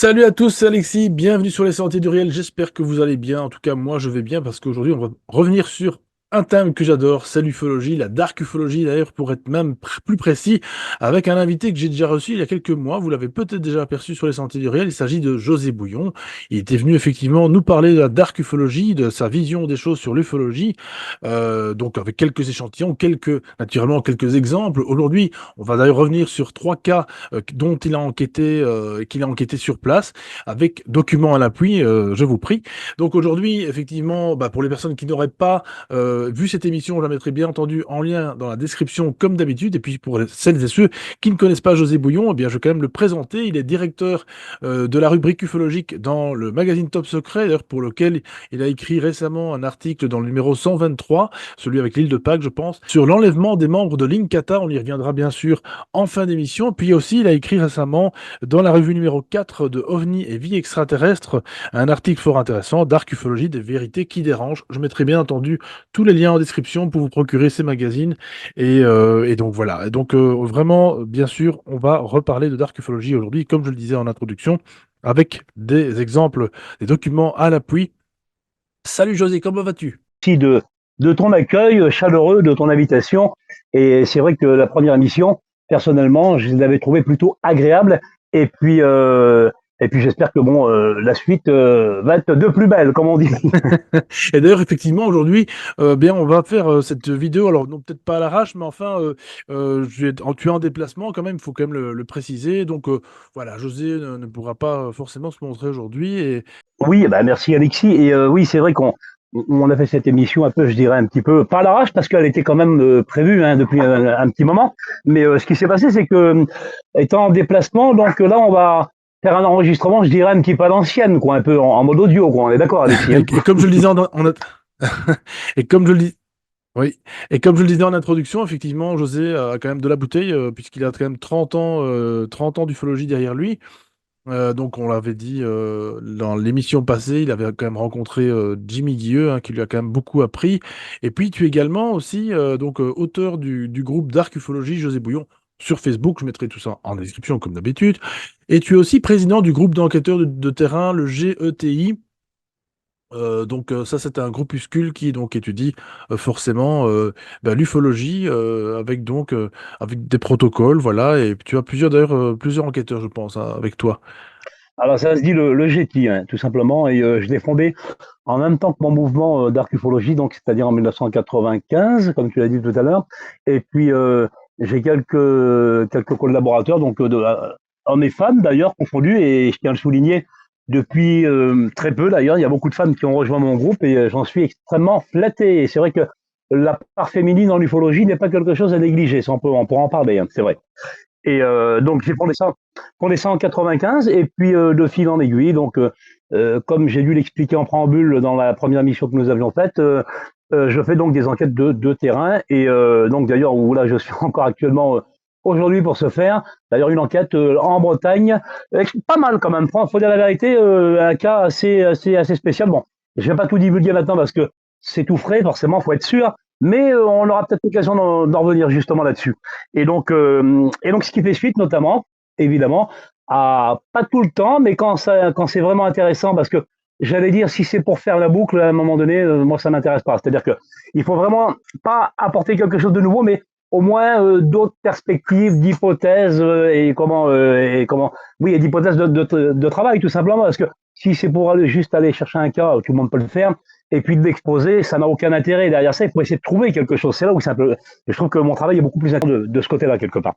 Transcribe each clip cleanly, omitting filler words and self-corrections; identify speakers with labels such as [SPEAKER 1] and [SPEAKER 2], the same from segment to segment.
[SPEAKER 1] Salut à tous, c'est Alexis, bienvenue sur les Sentiers du Réel, j'espère que vous allez bien, en tout cas moi je vais bien parce qu'aujourd'hui on va revenir sur un thème que j'adore, c'est l'ufologie, la dark ufologie d'ailleurs pour être même plus précis, avec un invité que j'ai déjà reçu il y a quelques mois, vous l'avez peut-être déjà aperçu sur les Sentiers du Réel, il s'agit de José Bouillon, il était venu effectivement nous parler de la dark ufologie, de sa vision des choses sur l'ufologie, donc avec quelques échantillons, naturellement quelques exemples. Aujourd'hui on va d'ailleurs revenir sur trois cas dont il a enquêté, qu'il a enquêté sur place, avec documents à l'appui, je vous prie. Donc aujourd'hui, effectivement, pour les personnes qui n'auraient pas vu cette émission, je la mettrai bien entendu en lien dans la description comme d'habitude. Et puis pour celles et ceux qui ne connaissent pas José Bouillon, eh bien, je vais quand même le présenter. Il est directeur de la rubrique ufologique dans le magazine Top Secret, d'ailleurs pour lequel il a écrit récemment un article dans le numéro 123, celui avec l'île de Pâques, je pense, sur l'enlèvement des membres de l'Inkatha. On y reviendra bien sûr en fin d'émission. Puis aussi, il a écrit récemment dans la revue numéro 4 de OVNI et vie extraterrestre un article fort intéressant, Dark Ufologie, des vérités qui dérangent. Je mettrai bien entendu tous les liens en description pour vous procurer ces magazines. Et donc voilà. Et donc vraiment, bien sûr, on va reparler de Dark Ufologie aujourd'hui, comme je le disais en introduction, avec des exemples, des documents à l'appui. Salut José, comment vas-tu?
[SPEAKER 2] Merci de ton accueil chaleureux, de ton invitation. Et c'est vrai que la première émission, personnellement, je l'avais trouvée plutôt agréable. Et puis, euh, et puis j'espère que bon, la suite va être de plus belle, comme on dit.
[SPEAKER 1] Et d'ailleurs, effectivement, aujourd'hui, bien, on va faire cette vidéo. Alors, non, peut-être pas à l'arrache, mais enfin, tu es en déplacement quand même. Il faut quand même le préciser. Donc, voilà, José ne pourra pas forcément se montrer aujourd'hui. Et
[SPEAKER 2] Oui, bah merci Alexis. Et oui, c'est vrai qu'on a fait cette émission un peu, je dirais, un petit peu, pas à l'arrache, parce qu'elle était quand même prévue hein, depuis un petit moment. Mais ce qui s'est passé, c'est que, étant en déplacement, donc là, on va faire un enregistrement, je dirais, un petit peu à l'ancienne, quoi, un peu en mode audio, quoi. On est d'accord, Alexis, hein?
[SPEAKER 1] et comme je le disais et comme je le dis. Oui, et comme je le disais en introduction, effectivement, José a quand même de la bouteille, puisqu'il a quand même 30 ans d'ufologie derrière lui. Donc, on l'avait dit dans l'émission passée, il avait quand même rencontré Jimmy Guilleux, hein, qui lui a quand même beaucoup appris. Et puis, tu es également aussi auteur du groupe Dark Ufologie, José Bouillon, sur Facebook. Je mettrai tout ça en description, comme d'habitude. Et tu es aussi président du groupe d'enquêteurs de terrain, le GETI. Ça, c'est un groupuscule qui donc étudie forcément l'ufologie avec des protocoles, voilà. Et tu as d'ailleurs plusieurs enquêteurs, je pense, hein, avec toi.
[SPEAKER 2] Alors ça se dit le GETI, hein, tout simplement, et je l'ai fondé en même temps que mon mouvement d'archéologie, donc c'est-à-dire en 1995, comme tu l'as dit tout à l'heure. Et puis j'ai quelques collaborateurs, donc hommes et femmes d'ailleurs confondus, et je tiens à le souligner depuis très peu d'ailleurs. Il y a beaucoup de femmes qui ont rejoint mon groupe et j'en suis extrêmement flatté. Et c'est vrai que la part féminine en ufologie n'est pas quelque chose à négliger. Ça, on pourra en parler, hein, c'est vrai. Et donc j'ai fondé ça en 95 et puis de fil en aiguille. Donc comme j'ai dû l'expliquer en préambule dans la première mission que nous avions faite, je fais donc des enquêtes de terrain et donc d'ailleurs où là je suis encore actuellement aujourd'hui pour ce faire. D'ailleurs une enquête en Bretagne, pas mal quand même. Faut dire la vérité, un cas assez spécial. Bon, je vais pas tout divulguer maintenant parce que c'est tout frais, forcément, faut être sûr. Mais on aura peut-être l'occasion d'en revenir justement là-dessus. Et donc, ce qui fait suite, notamment, évidemment, à pas tout le temps, mais quand c'est vraiment intéressant, parce que j'allais dire, si c'est pour faire la boucle, à un moment donné, moi, ça m'intéresse pas. C'est-à-dire que il faut vraiment pas apporter quelque chose de nouveau, mais au moins d'autres perspectives, d'hypothèses oui, et d'hypothèses de travail, tout simplement, parce que si c'est pour juste aller chercher un cas, tout le monde peut le faire, et puis de l'exposer, ça n'a aucun intérêt. Derrière ça, il faut essayer de trouver quelque chose. C'est là où c'est un peu. Je trouve que mon travail est beaucoup plus intéressant de ce côté-là, quelque part.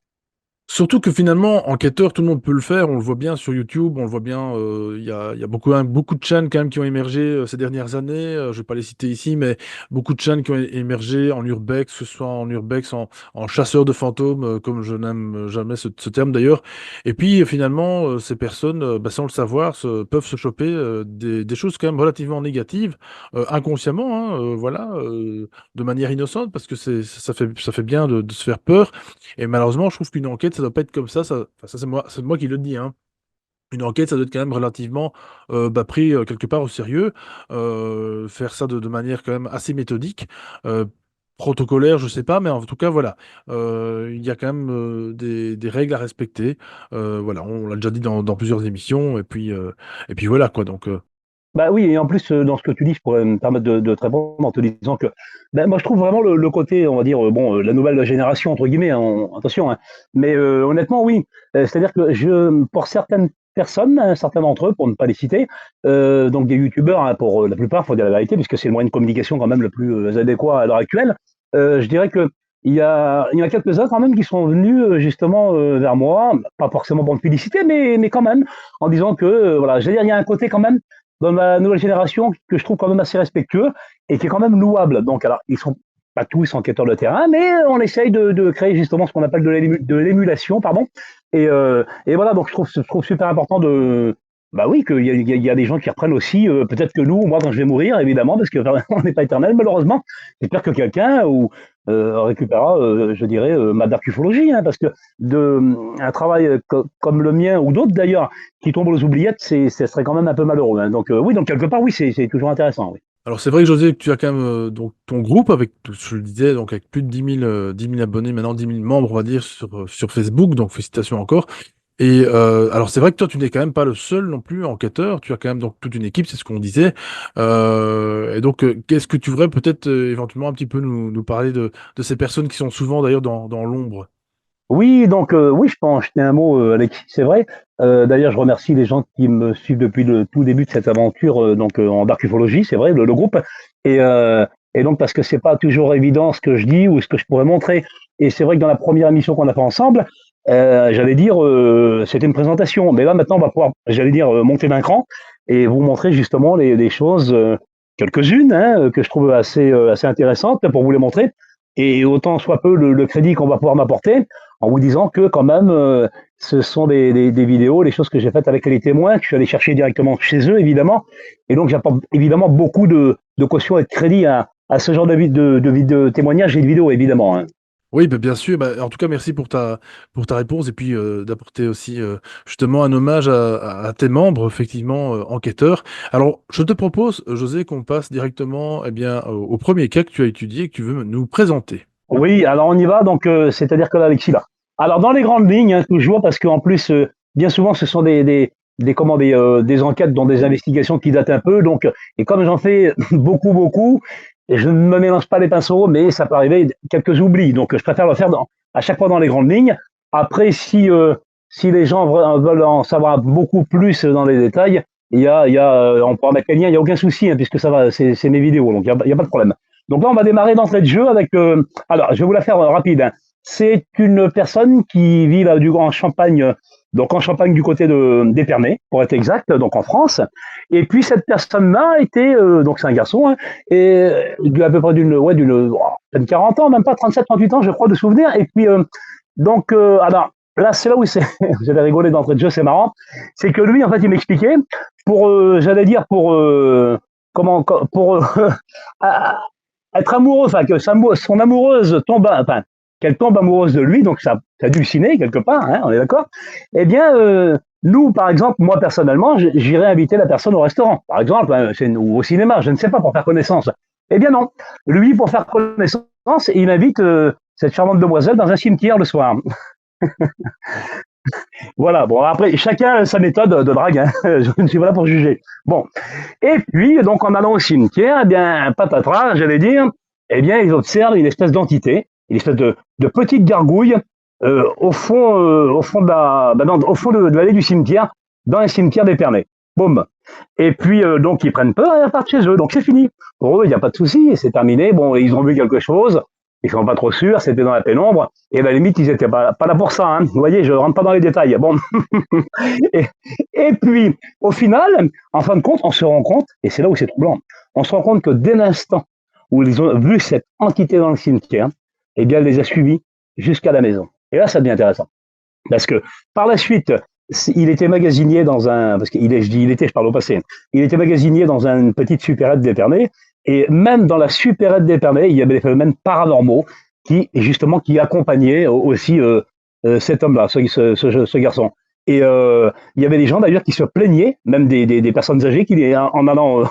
[SPEAKER 1] Surtout que finalement, enquêteur, tout le monde peut le faire. On le voit bien sur YouTube, on le voit bien. Il y a beaucoup, hein, beaucoup de chaînes quand même qui ont émergé ces dernières années. Je ne vais pas les citer ici, mais beaucoup de chaînes qui ont émergé en urbex, que ce soit en urbex, en chasseur de fantômes, comme je n'aime jamais ce terme d'ailleurs. Et puis finalement, ces personnes, sans le savoir, peuvent se choper des choses quand même relativement négatives, inconsciemment, hein, voilà, de manière innocente, parce que ça fait bien de se faire peur. Et malheureusement, je trouve qu'une enquête, ça doit pas être comme ça. Enfin, ça c'est moi qui le dis, hein. Une enquête, ça doit être quand même relativement pris quelque part au sérieux. Faire ça de manière quand même assez méthodique. euh, protocolaire, je sais pas, mais en tout cas, voilà, il y a quand même des règles à respecter. Voilà, on l'a déjà dit dans plusieurs émissions, et puis voilà quoi. Donc,
[SPEAKER 2] Bah oui, et en plus, dans ce que tu dis, je pourrais me permettre de te répondre en te disant que, ben, moi, je trouve vraiment le côté, on va dire, bon, la nouvelle génération, entre guillemets, hein, attention, hein, mais honnêtement, oui. C'est-à-dire que pour certaines personnes, certains d'entre eux, pour ne pas les citer, donc des youtubeurs, hein, pour la plupart, faut dire la vérité, puisque c'est le moyen de communication quand même le plus adéquat à l'heure actuelle, je dirais que il y en a quelques-uns quand même qui sont venus justement vers moi, pas forcément pour me féliciter, mais quand même, en disant que, voilà, j'allais dire, il y a un côté quand même dans la nouvelle génération que je trouve quand même assez respectueux et qui est quand même louable. Donc, alors, ils sont pas tous enquêteurs de terrain, mais on essaye de créer justement ce qu'on appelle de l'émulation, pardon. Et voilà, donc je trouve super important de, bah oui, qu'il y a des gens qui reprennent aussi, peut-être que nous, moi, quand je vais mourir, évidemment, parce que on n'est pas éternel, malheureusement, j'espère que quelqu'un ou récupérera, je dirais, ma darkufologie, hein, parce que un travail comme le mien ou d'autres d'ailleurs, qui tombent aux oubliettes, ce serait quand même un peu malheureux. Hein. Donc oui, donc quelque part, oui, c'est toujours intéressant. Oui.
[SPEAKER 1] alors c'est vrai que José, que tu as quand même donc ton groupe avec, je le disais, donc avec plus de 10 000 abonnés, maintenant 10 000 membres, on va dire, sur Facebook, donc félicitations encore. Et alors c'est vrai que toi, tu n'es quand même pas le seul non plus enquêteur, tu as quand même donc toute une équipe, c'est ce qu'on disait. Et donc, qu'est-ce que tu voudrais peut-être éventuellement un petit peu nous parler de ces personnes qui sont souvent d'ailleurs dans l'ombre?
[SPEAKER 2] Oui, donc oui, je peux en jeter un mot, Alexis, c'est vrai. D'ailleurs, je remercie les gens qui me suivent depuis le tout début de cette aventure, donc en dark ufologie, c'est vrai, le groupe. Et, euh, et donc parce que c'est pas toujours évident ce que je dis ou ce que je pourrais montrer. Et c'est vrai que dans la première émission qu'on a fait ensemble, j'allais dire, c'était une présentation. Mais là, maintenant, on va pouvoir, j'allais dire, monter d'un cran et vous montrer justement les choses, quelques-unes, hein, que je trouve assez intéressantes pour vous les montrer. Et autant soit peu le crédit qu'on va pouvoir m'apporter en vous disant que quand même, ce sont des vidéos, les choses que j'ai faites avec les témoins, que je suis allé chercher directement chez eux, évidemment. Et donc, j'apporte évidemment beaucoup de caution et de crédit à ce genre de témoignages et de vidéos, évidemment. Hein.
[SPEAKER 1] Oui, bah, bien sûr. Bah, en tout cas, merci pour ta réponse et puis d'apporter aussi justement un hommage à tes membres, effectivement, enquêteurs. Alors, je te propose, José, qu'on passe directement eh bien, au premier cas que tu as étudié et que tu veux nous présenter.
[SPEAKER 2] Oui, alors on y va. Donc, c'est-à-dire que là, Alexis, là. Alors, dans les grandes lignes, hein, toujours, parce qu'en plus, bien souvent, ce sont des enquêtes dans des investigations qui datent un peu. Donc, et comme j'en fais beaucoup, et je ne me mélange pas les pinceaux, mais ça peut arriver quelques oublis. Donc, je préfère le faire à chaque fois dans les grandes lignes. Après, si les gens veulent en savoir beaucoup plus dans les détails, on pourra mettre les liens, il n'y a aucun souci, hein, puisque ça va, c'est mes vidéos, donc il y a pas de problème. Donc là, on va démarrer d'entrée de jeu avec. Alors, je vais vous la faire rapide. Hein. C'est une personne qui vit là, en Champagne, donc en Champagne du côté d'Épernay, pour être exact, donc en France. Et puis cette personne-là était, donc c'est un garçon, hein, et à peu près d'une 40 ans, même pas 37, 38 ans, je crois, de souvenir. Et puis donc, alors là, c'est là où j'avais rigolé d'entrée de jeu, c'est marrant. C'est que lui, en fait, il m'expliquait pour, j'allais dire pour pour être amoureux, enfin que son amoureuse tombe, enfin qu'elle tombe amoureuse de lui, donc ça a dû le ciné quelque part, hein, on est d'accord. Eh bien, nous, par exemple, moi personnellement, j'irais inviter la personne au restaurant, par exemple, hein, ou au cinéma, je ne sais pas, pour faire connaissance. Eh bien non, lui, pour faire connaissance, il invite cette charmante demoiselle dans un cimetière le soir. Voilà, bon, après, chacun a sa méthode de drague, hein. Je ne suis pas là pour juger. Bon, et puis, donc, en allant au cimetière, eh bien, patatras, j'allais dire, eh bien, ils observent une espèce d'entité, une espèce de petite gargouille au fond au fond de l'allée du cimetière, dans un cimetière d'Épernay. Boum. Et puis, donc, ils prennent peur et ils repartent chez eux. Donc, c'est fini. Pour eux, il n'y a pas de souci, c'est terminé. Bon, ils ont vu quelque chose. Ils sont pas trop sûrs, c'était dans la pénombre. Et à la limite, ils étaient pas là pour ça. Hein. Vous voyez, je rentre pas dans les détails. Bon. et, et puis, au final, en fin de compte, on se rend compte, et c'est là où c'est troublant, on se rend compte que dès l'instant où ils ont vu cette entité dans le cimetière, eh bien, elle les a suivis jusqu'à la maison. Et là, ça devient intéressant. Parce que par la suite, il était magasinier dans un, parce qu'il est, je dis il était, je parle au passé, il était magasinier dans une petite supérette d'Épernay, et même dans la supérette d'Épernay, il y avait des phénomènes paranormaux qui, justement, qui accompagnaient aussi cet homme-là, ce garçon. Et il y avait des gens d'ailleurs qui se plaignaient, même des personnes âgées, qui en allant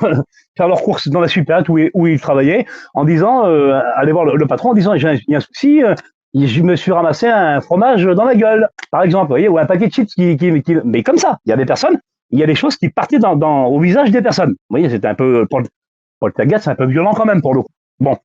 [SPEAKER 2] faire leurs courses dans la supérette où ils travaillaient, en disant, aller voir le patron en disant, il y a un souci, je me suis ramassé un fromage dans la gueule, par exemple, vous voyez, ou un paquet de chips mais comme ça, il y a des personnes, il y a des choses qui partaient au visage des personnes. Vous voyez, c'était un peu, pour le tagat, c'est un peu violent quand même pour le coup. Bon.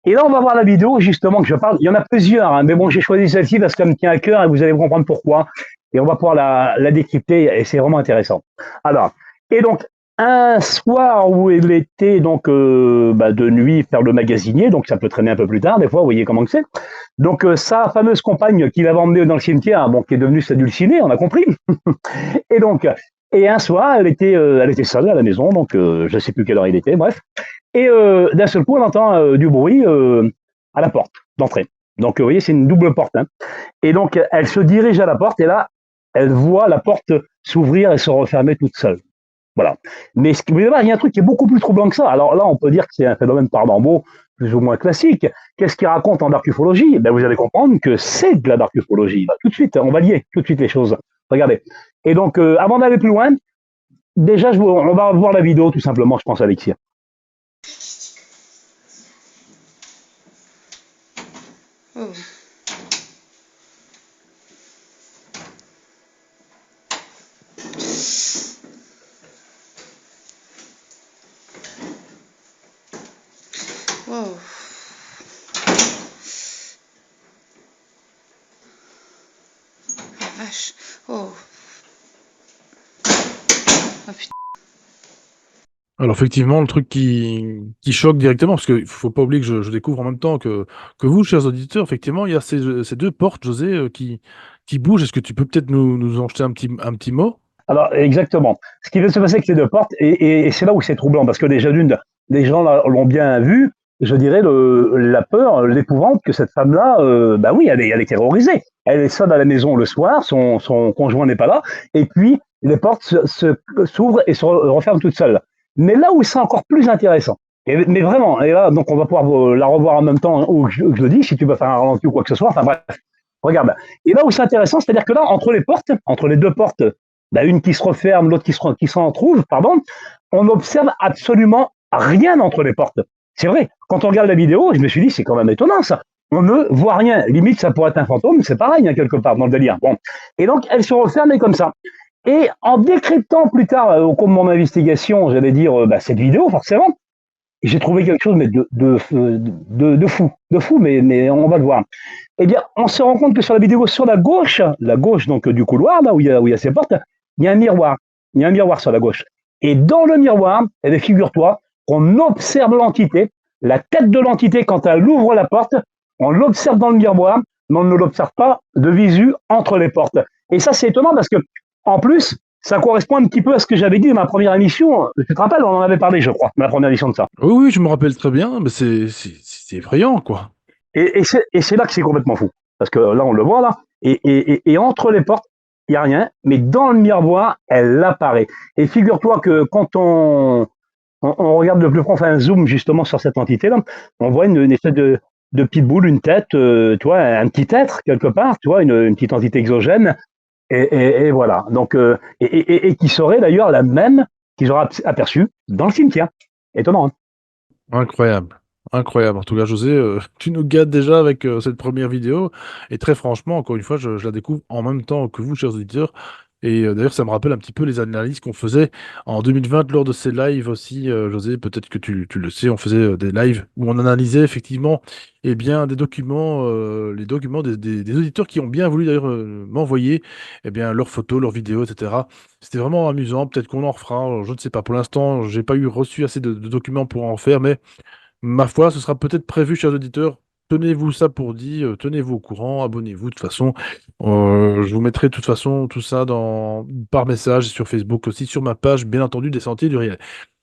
[SPEAKER 2] Et là, on va voir la vidéo justement que je parle. Il y en a plusieurs, hein, mais bon, j'ai choisi celle-ci parce qu'elle me tient à cœur et vous allez comprendre pourquoi. Et on va pouvoir la décrypter et c'est vraiment intéressant. Alors, et donc, un soir où il était donc de nuit faire le magasinier, donc ça peut traîner un peu plus tard, des fois, vous voyez comment que c'est. Donc, sa fameuse compagne qu'il avait emmenée dans le cimetière, bon, qui est devenue sa dulcinée, on a compris. Et donc, et un soir, elle était seule à la maison, donc je ne sais plus quelle heure il était, bref. Et d'un seul coup, on entend du bruit à la porte d'entrée. Donc, vous voyez, c'est une double porte. Hein. Et donc, elle se dirige à la porte et là, elle voit la porte s'ouvrir et se refermer toute seule. Voilà. Mais vous voyez, il y a un truc qui est beaucoup plus troublant que ça. Alors là, on peut dire que c'est un phénomène par Rambo plus ou moins classique. Qu'est-ce qu'il raconte en darkufologie? Ben, vous allez comprendre que c'est de la darkufologie. Tout de suite, on va lier tout de suite les choses. Regardez. Et donc, avant d'aller plus loin, déjà, on va voir la vidéo tout simplement, je pense, Alexia.
[SPEAKER 3] Oh. Wow. Ah, vache. Oh. Ah putain.
[SPEAKER 1] Alors effectivement, le truc qui choque directement, parce qu'il faut pas oublier que je découvre en même temps que vous, chers auditeurs, effectivement, il y a ces deux portes, José, qui bougent. Est-ce que tu peux peut-être nous en jeter un petit mot?
[SPEAKER 2] Alors, exactement. Ce qui vient de se passer avec ces deux portes, et c'est là où c'est troublant, parce que déjà d'une, les gens l'ont bien vu, je dirais la peur, l'épouvante que cette femme-là, bah oui, elle est terrorisée. Elle est seule à la maison le soir, son conjoint n'est pas là, et puis les portes s'ouvrent et se referment toutes seules. Mais là où c'est encore plus intéressant, mais vraiment, et là, donc on va pouvoir la revoir en même temps où je le dis, si tu veux faire un ralenti ou quoi que ce soit, enfin bref, regarde. Et là où c'est intéressant, c'est-à-dire que là, entre les portes, entre les deux portes, bah, une qui se referme, l'autre qui s'en trouve, pardon, on n'observe absolument rien entre les portes. C'est vrai, quand on regarde la vidéo, je me suis dit, c'est quand même étonnant ça. On ne voit rien. Limite, ça pourrait être un fantôme, c'est pareil, hein, quelque part, dans le délire. Bon. Et donc, elle se referme comme ça. Et en décryptant plus tard, au cours de mon investigation, j'allais dire, cette vidéo, forcément, j'ai trouvé quelque chose mais de fou, mais on va le voir. Eh bien, on se rend compte que sur la vidéo, sur la gauche donc du couloir, là où il y a ces portes, il y a un miroir. Il y a un miroir sur la gauche. Et dans le miroir, eh bien, figure-toi qu'on observe l'entité, la tête de l'entité quand elle ouvre la porte, on l'observe dans le miroir, mais on ne l'observe pas de visu entre les portes. Et ça, c'est étonnant parce que, en plus, ça correspond un petit peu à ce que j'avais dit dans ma première émission. Tu te rappelles, on en avait parlé, je crois, ma première émission de ça.
[SPEAKER 1] Oui, oui, je me rappelle très bien, mais c'est effrayant, quoi.
[SPEAKER 2] Et c'est là que c'est complètement fou. Parce que là, on le voit, là. Et entre les portes, il n'y a rien. Mais dans le miroir, elle apparaît. Et figure-toi que quand on regarde de plus près, on fait un zoom justement sur cette entité-là, on voit une espèce de petite boule, une tête, tu vois, un petit être quelque part, tu vois, une petite entité exogène. Et voilà. Donc, et qui serait d'ailleurs la même qu'ils auraient aperçue dans le cimetière. Étonnant, hein.
[SPEAKER 1] Incroyable. Incroyable. En tout cas, José, tu nous gâtes déjà avec cette première vidéo. Et très franchement, encore une fois, je la découvre en même temps que vous, chers auditeurs. Et d'ailleurs, ça me rappelle un petit peu les analyses qu'on faisait en 2020 lors de ces lives aussi, José. Peut-être que tu le sais, on faisait des lives où on analysait effectivement eh bien, des documents, les documents des auditeurs qui ont bien voulu d'ailleurs m'envoyer eh bien, leurs photos, leurs vidéos, etc. C'était vraiment amusant. Peut-être qu'on en refera. Je ne sais pas. Pour l'instant, j'ai pas eu reçu assez de documents pour en faire, mais ma foi, ce sera peut-être prévu, chers auditeurs. Tenez-vous ça pour dit, tenez-vous au courant, abonnez-vous. De toute façon, je vous mettrai de toute façon tout ça par message sur Facebook aussi, sur ma page, bien entendu, des Sentiers du Réel.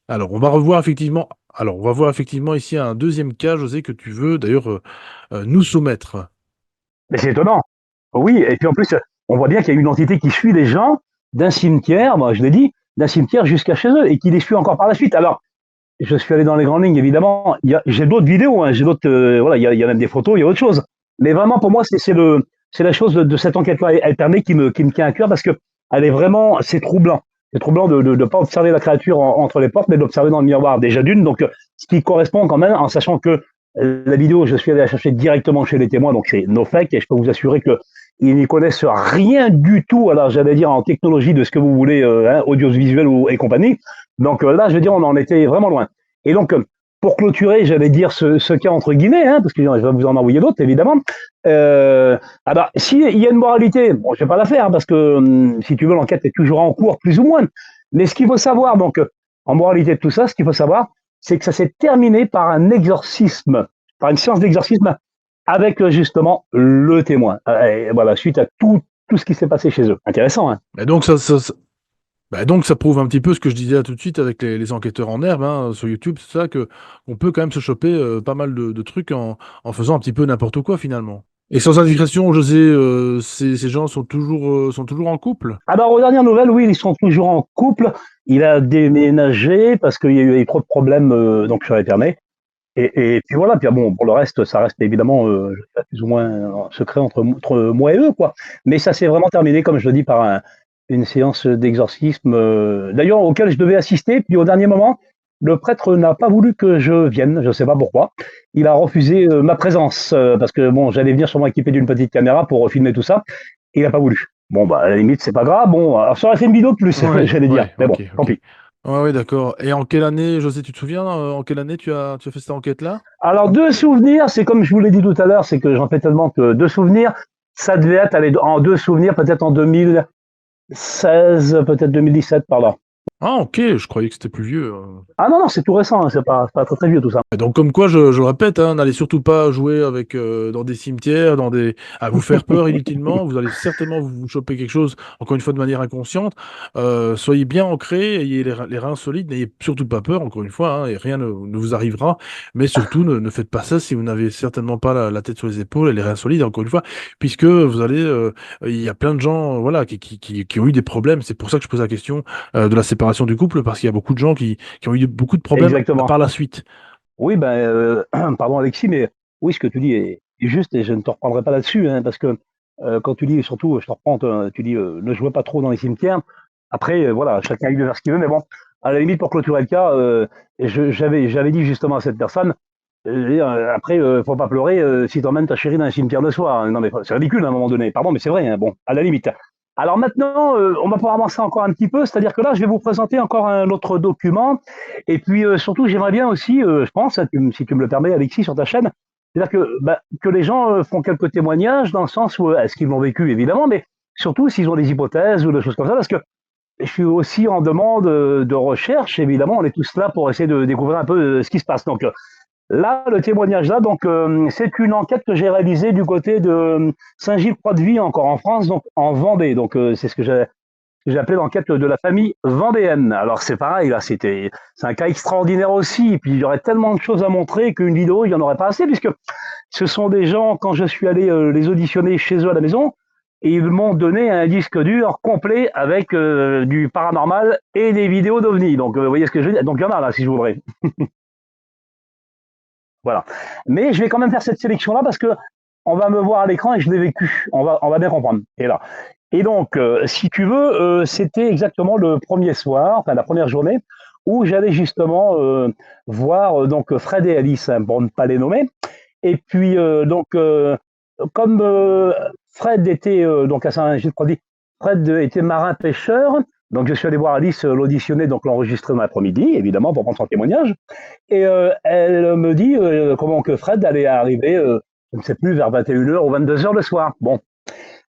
[SPEAKER 1] Alors, on va revoir effectivement. Alors, on va voir effectivement ici un deuxième cas, José, que tu veux d'ailleurs nous soumettre.
[SPEAKER 2] Mais c'est étonnant. Oui, et puis en plus, on voit bien qu'il y a une entité qui suit les gens d'un cimetière, moi je l'ai dit, d'un cimetière jusqu'à chez eux, et qui les suit encore par la suite. Alors, je suis allé dans les grandes lignes, évidemment. J'ai d'autres vidéos, hein, j'ai d'autres, voilà, il y a même des photos, il y a autre chose. Mais vraiment, pour moi, c'est c'est la chose de cette enquête-là alternée qui me tient à cœur parce que elle est vraiment, c'est troublant. C'est troublant de ne pas observer la créature entre les portes, mais de l'observer dans le miroir déjà d'une. Donc, ce qui correspond quand même, en sachant que la vidéo, je suis allé la chercher directement chez les témoins, donc c'est no fake, et je peux vous assurer que ils n'y connaissent rien du tout, alors j'allais dire en technologie de ce que vous voulez, audiovisuel et compagnie. Donc là, je veux dire, on en était vraiment loin. Et donc, pour clôturer, j'allais dire ce cas entre guillemets, parce que je vais vous en envoyer d'autres, évidemment. S'il y a une moralité, bon, je vais pas la faire, parce que si tu veux, l'enquête est toujours en cours, plus ou moins. Mais ce qu'il faut savoir, donc, en moralité de tout ça, ce qu'il faut savoir, c'est que ça s'est terminé par un exorcisme, par une séance d'exorcisme avec justement le témoin. Et voilà, suite à tout ce qui s'est passé chez eux. Intéressant, hein.
[SPEAKER 1] Et donc, donc ça prouve un petit peu ce que je disais là tout de suite avec les enquêteurs en herbe sur YouTube, c'est ça, qu'on peut quand même se choper pas mal de trucs en faisant un petit peu n'importe quoi finalement. Et sans indiscrétion, José, ces gens sont toujours en couple?
[SPEAKER 2] Alors, aux dernières nouvelles, oui, ils sont toujours en couple. Il a déménagé parce qu'il y a eu trop de problèmes donc sur Internet. Et puis voilà, puis bon, pour le reste, ça reste évidemment plus ou moins un secret entre moi et eux, quoi. Mais ça s'est vraiment terminé, comme je le dis, par une séance d'exorcisme, d'ailleurs, auquel je devais assister. Puis au dernier moment, le prêtre n'a pas voulu que je vienne, je ne sais pas pourquoi. Il a refusé ma présence, parce que bon, j'allais venir sûrement équipé d'une petite caméra pour filmer tout ça. Et il n'a pas voulu. Bon, bah, à la limite, c'est pas grave. Bon, alors ça aurait fait une vidéo de plus,
[SPEAKER 1] Ouais,
[SPEAKER 2] j'allais dire.
[SPEAKER 1] ouais,
[SPEAKER 2] Mais bon,
[SPEAKER 1] ok,
[SPEAKER 2] tant
[SPEAKER 1] ok.
[SPEAKER 2] pis.
[SPEAKER 1] Ouais, d'accord. Et en quelle année, José, tu te souviens, en quelle année tu as fait cette enquête-là?
[SPEAKER 2] Alors, deux souvenirs, c'est comme je vous l'ai dit tout à l'heure, c'est que j'en fais tellement que deux souvenirs. Ça devait être en deux souvenirs, peut-être en 2016, peut-être 2017, par là.
[SPEAKER 1] Ah, ok, je croyais que c'était plus vieux.
[SPEAKER 2] Ah non, non, c'est tout récent, hein, c'est pas très, très vieux tout ça.
[SPEAKER 1] Donc comme quoi, je le répète, n'allez surtout pas jouer avec dans des cimetières, à vous faire peur inutilement. Vous allez certainement vous choper quelque chose, encore une fois de manière inconsciente. Soyez bien ancrés, ayez les reins solides, n'ayez surtout pas peur, encore une fois, et rien ne vous arrivera. Mais surtout, ne faites pas ça si vous n'avez certainement pas la tête sur les épaules et les reins solides, encore une fois, puisque vous allez, il y a plein de gens, voilà, qui ont eu des problèmes. C'est pour ça que je pose la question de la séparation du couple, parce qu'il y a beaucoup de gens qui ont eu beaucoup de problèmes
[SPEAKER 2] Exactement.
[SPEAKER 1] par la suite.
[SPEAKER 2] Oui, pardon Alexis, mais oui, ce que tu dis est juste et je ne te reprendrai pas là-dessus, hein, parce que quand tu dis, surtout, je te reprends, tu dis ne jouez pas trop dans les cimetières. Après, voilà, chacun peut faire ce qu'il veut, mais bon, à la limite, pour clôturer le cas, j'avais dit justement à cette personne, après, faut pas pleurer si t'emmènes ta chérie dans un cimetière de soir. Non, mais c'est ridicule à un moment donné. Pardon, mais c'est vrai, hein, bon, à la limite. Alors maintenant, on va pouvoir avancer encore un petit peu, c'est-à-dire que là, je vais vous présenter encore un autre document. Et puis surtout, j'aimerais bien aussi, je pense, hein, si tu me le permets, Alexis, sur ta chaîne, c'est-à-dire que les gens font quelques témoignages dans le sens où est-ce qu'ils l'ont vécu, évidemment, mais surtout s'ils ont des hypothèses ou des choses comme ça, parce que je suis aussi en demande de recherche, évidemment, on est tous là pour essayer de découvrir un peu ce qui se passe. Donc là, le témoignage là, donc c'est une enquête que j'ai réalisée du côté de Saint-Gilles-Croix-de-Vie, encore en France, donc en Vendée. Donc c'est ce que j'ai appelé l'enquête de la famille vendéenne. Alors c'est pareil, là, c'est un cas extraordinaire aussi. Et puis il y aurait tellement de choses à montrer qu'une vidéo, il n'y en aurait pas assez, puisque ce sont des gens, quand je suis allé les auditionner chez eux à la maison, et ils m'ont donné un disque dur complet avec du paranormal et des vidéos d'OVNI. Donc vous voyez ce que je veux dire. Donc il y en a là, si je voudrais. Voilà. Mais je vais quand même faire cette sélection-là parce que on va me voir à l'écran et je l'ai vécu. On va bien comprendre. Et là. Et donc, si tu veux, c'était exactement le premier soir, enfin la première journée, où j'allais justement voir donc Fred et Alice, hein, pour ne pas les nommer. Et puis comme Fred était donc à Saint-Gilles-Croix-de-Vie, Fred était marin-pêcheur. Donc je suis allé voir Alice l'auditionner, donc l'enregistrer dans l'après-midi, évidemment, pour prendre son témoignage. Et elle me dit comment que Fred allait arriver, je ne sais plus, vers 21h ou 22h le soir. Bon.